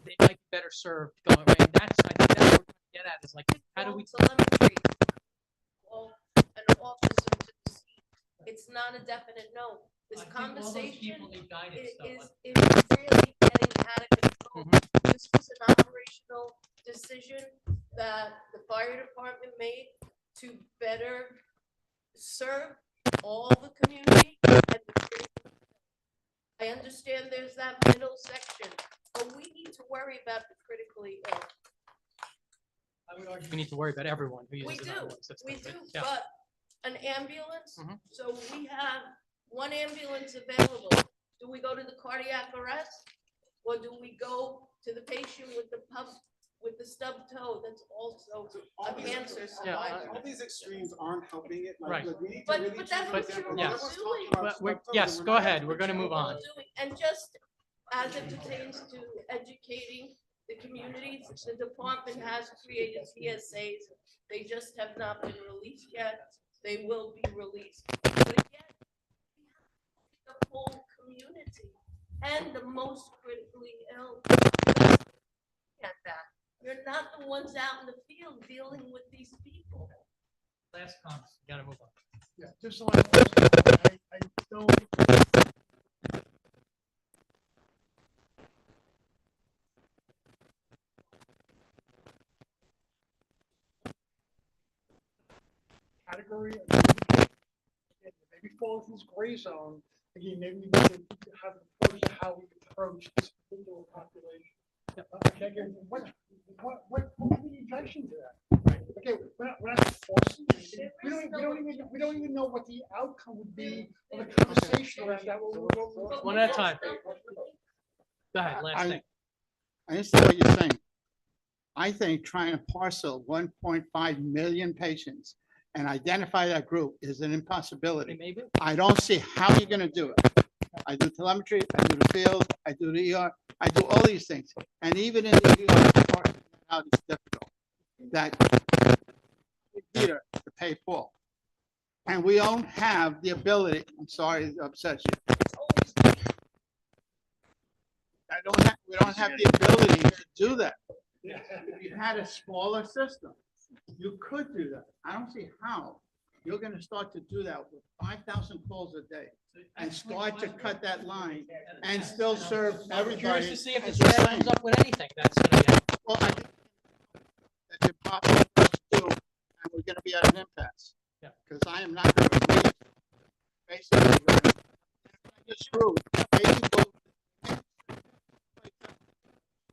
they might be better served going right. And that's, I think that's what we're trying to get at is like, how do we? Telemetry, call an officer to the scene. It's not a definite no. This conversation is really getting out of control. This was an operational decision that the fire department made to better serve all the community. I understand there's that middle section, but we need to worry about the critically ill. I would argue we need to worry about everyone who We uses do, the 911 system. we do, Yeah. but an ambulance, so we have one ambulance available. Do we go to the cardiac arrest? Or do we go to the patient with the pump, with the stub toe that's also a cancer survivor? All these extremes aren't helping it. Right. Like, we need to But, really but that's choose what examples. you're all Yes. doing. Yes, go ahead. We're going to move on. And just as it pertains to educating the communities, the department has created PSAs. They just have not been released yet. They will be released. But again, the whole community and the most critically ill. At that, you're not the ones out in the field dealing with these people. Last comment, gotta move on. Yeah, just so I don't. Category, maybe falls in this gray zone. Again, maybe we need to have an approach to how we approach this particular population. Okay, again, what would be the objection to that? Okay, we're not forcing anything. We don't even know what the outcome would be of a conversation around that. One at a time. Go ahead, last thing. I understand what you're saying. I think trying to parcel 1.5 million patients and identify that group is an impossibility. Maybe. I don't see how you're gonna do it. I do telemetry, I do the field, I do the ER, I do all these things. And even in the ER, parsing it out is difficult. That Peter to pay Paul. And we don't have the ability, I'm sorry to upset you. We don't have the ability to do that. If you had a smaller system, you could do that. I don't see how you're gonna start to do that with 5,000 calls a day and start to cut that line and still serve everybody. Curious to see if the as the staff same. comes up with anything that's gonna be. Well, I think that's impossible for us to do, and we're gonna be at an impasse. Yeah. Because I am not gonna believe, basically, you're screwed. Patients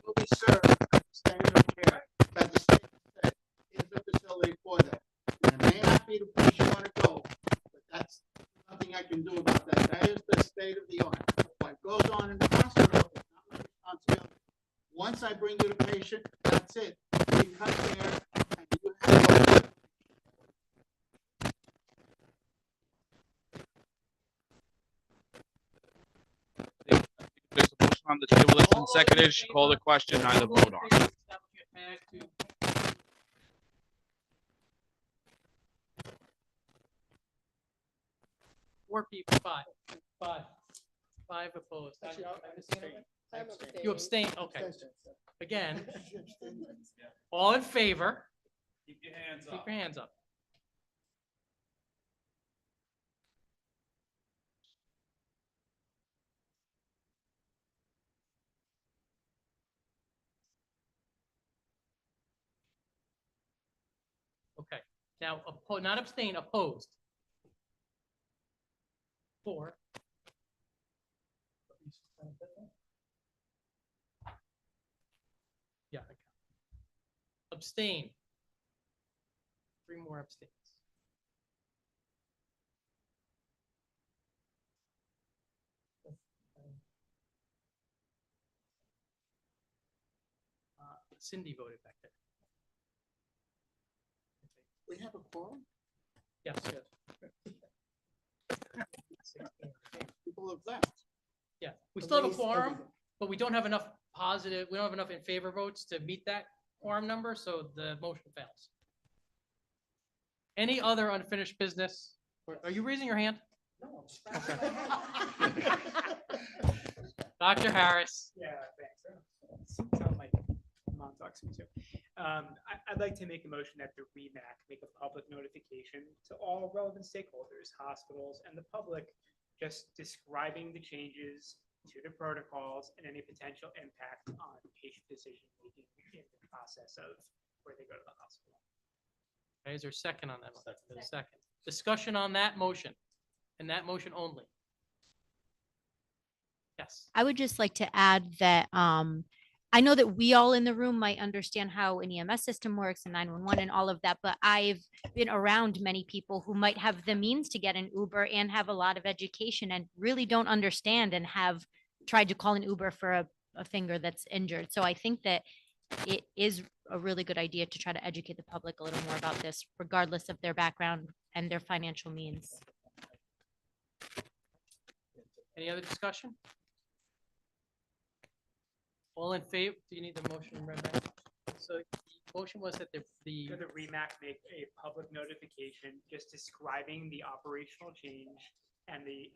will be served at the standard of care that the state said is the facility for them. And it may not be the place you wanna go, but that's nothing I can do about that. That is the state of the art. What goes on in the hospital is not my responsibility. Once I bring you the patient, that's it. We cut there and you have. There's a motion on the table that's been seconded. Should call the question, neither vote on it. Four people, five opposed. Actually, I'm abstaining. You abstain, okay. Again, all in favor? Keep your hands Keep your hands up. Okay, now, not abstain, opposed. 4. Yeah. I got it. Abstain. 3 more abstains. Cindy voted back there. We have a quorum? Yes, yes. People have left. Yeah, we still have a Erase quorum, everything. but we don't have enough we don't have enough in favor votes to meet that quorum number, so the motion fails. Any other unfinished business? Are you raising your hand? No. Dr. Harris? Yeah, thanks. Sound like mom talks to me too. I'd like to make a motion that the REMAC make a public notification to all relevant stakeholders, hospitals, and the public, just describing the changes to the protocols and any potential impact on patient decision-making in the process of where they go to the hospital. Okay, is there a second on that? There's a second. Discussion on that motion, and that motion only. Yes. I would just like to add that I know that we all in the room might understand how an EMS system works and 911 and all of that, but I've been around many people who might have the means to get an Uber and have a lot of education and really don't understand and have tried to call an Uber for a finger that's injured. So I think that it is a really good idea to try to educate the public a little more about this, regardless of their background and their financial means. Any other discussion? All in favor? Do you need the motion read back? So the motion was that So the REMAC make a public notification just describing the operational change and the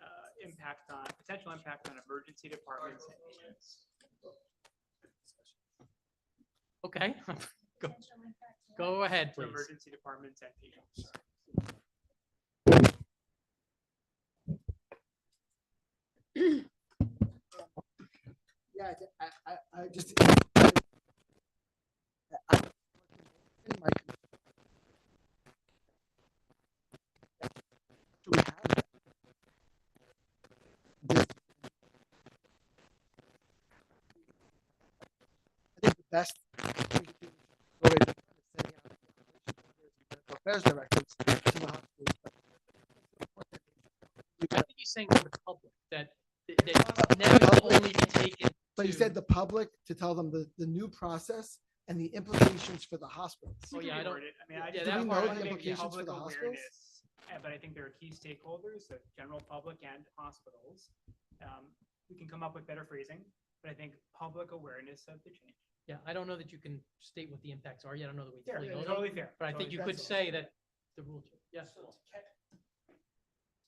potential impact on emergency departments and patients. Okay. Go ahead, To please. emergency departments and patients. Yeah, I just. Do we have that? I think the best thing to do is go ahead and sending out affairs directives to the hospitals. I think he's saying to the public that now will only be taken. But you said the public to tell them the new process and the implications for the hospitals. Oh, yeah, I don't. Do we know the implications for the hospitals? But I think there are key stakeholders, the general public and hospitals. We can come up with better phrasing, but I think public awareness of the change. Yeah, I don't know that you can state what the impacts are yet. I don't know that we Fair, fully know totally them, fair, but I totally think you fair. could say that the rule, yes.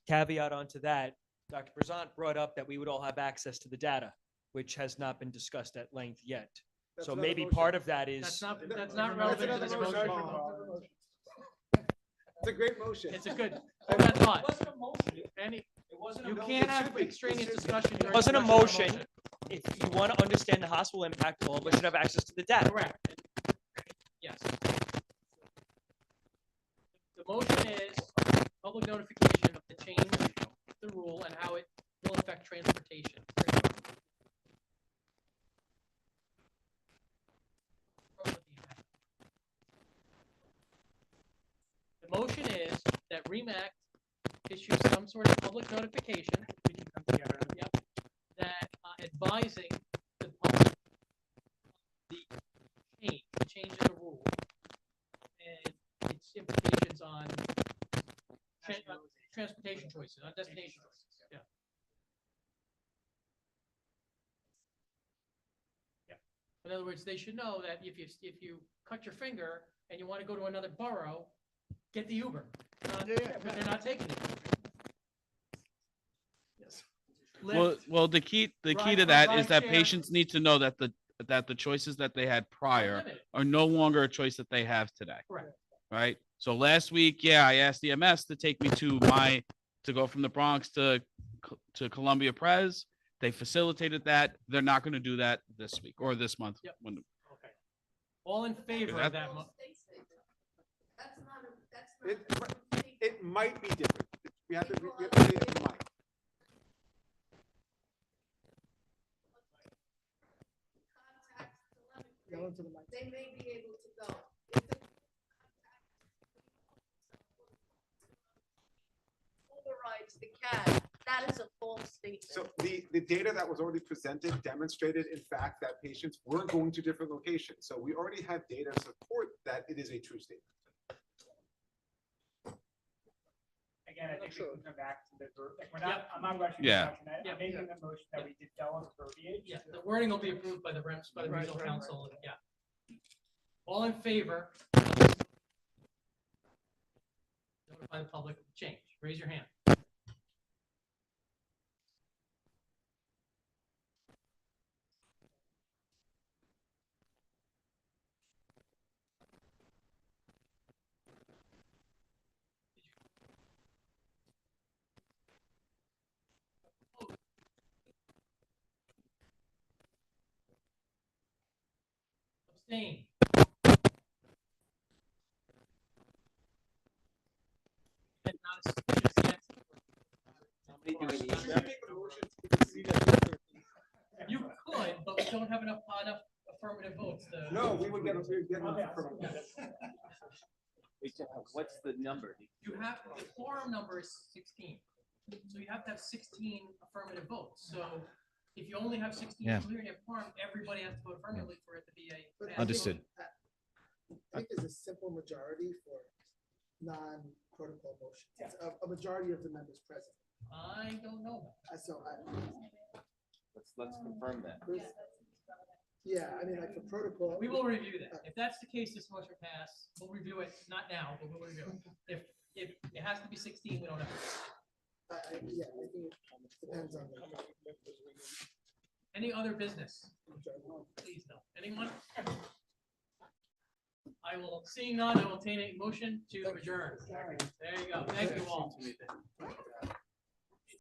Caveat onto that, Dr. Brazant brought up that we would all have access to the data, which has not been discussed at length yet. That's So another maybe motion. part of that is. That's not relevant to this motion. It's a great motion. It's a good, hold that thought. You can't have extraneous discussion. It wasn't a motion. If you want to understand the hospital impact, all of us should have access to the data. Correct. Yes. The motion is public notification of the change, the rule, and how it will affect transportation. The motion is that REMAC issues some sort of public notification. Yep, that advising the public the change in the rule and its implications on transportation choices, on destination choices. Yeah. Yeah. In other words, they should know that if you cut your finger and you want to go to another borough, get the Uber. But they're not taking it. Yes. Well, the key Ride to for that is ride that share. patients need to know that the choices that they had prior limited. are no longer a choice that they have today. Correct. Right? So last week, yeah, I asked EMS to take me to go from the Bronx to Columbia Pres. They facilitated that. They're not going to do that this week or this month. Yep. When, Okay. All in favor of that? It might be different. We have to say it might. They may be able to go. Overrides the CAD, That is a false statement. So the data that was already presented demonstrated, in fact, that patients were going to different locations. So we already have data to support that it is a true statement. Again, I think we can come back to the, like, we're not, I'm not rushing. Yeah. I'm making a motion that we develop verbiage. Yeah, the wording will be approved by the REMS, by the regional council, yeah. All in favor? Notify the public of the change. Raise your hand. Abstain. And not a suspicious against. You could, but we don't have enough affirmative votes to. No, we would get affirmative. What's the number? You have, the quorum number is 16. So you have to have 16 affirmative votes. So if you only have 16, Yeah. you have quorum, everybody has to vote affirmatively for it to be a. Understood. I think there's a simple majority for non-protocol motions. It's a majority of the members present. I don't know. So Let's confirm that. yeah, I mean, like for protocol. We will review that. If that's the case, this motion pass. We'll review it, not now, but we'll review it. If it has to be 16, we don't have. Yeah, I think it depends on. Any other business? Please no. Anyone? I will, seeing none, I will obtain a motion to adjourn. There you go. Thank you all.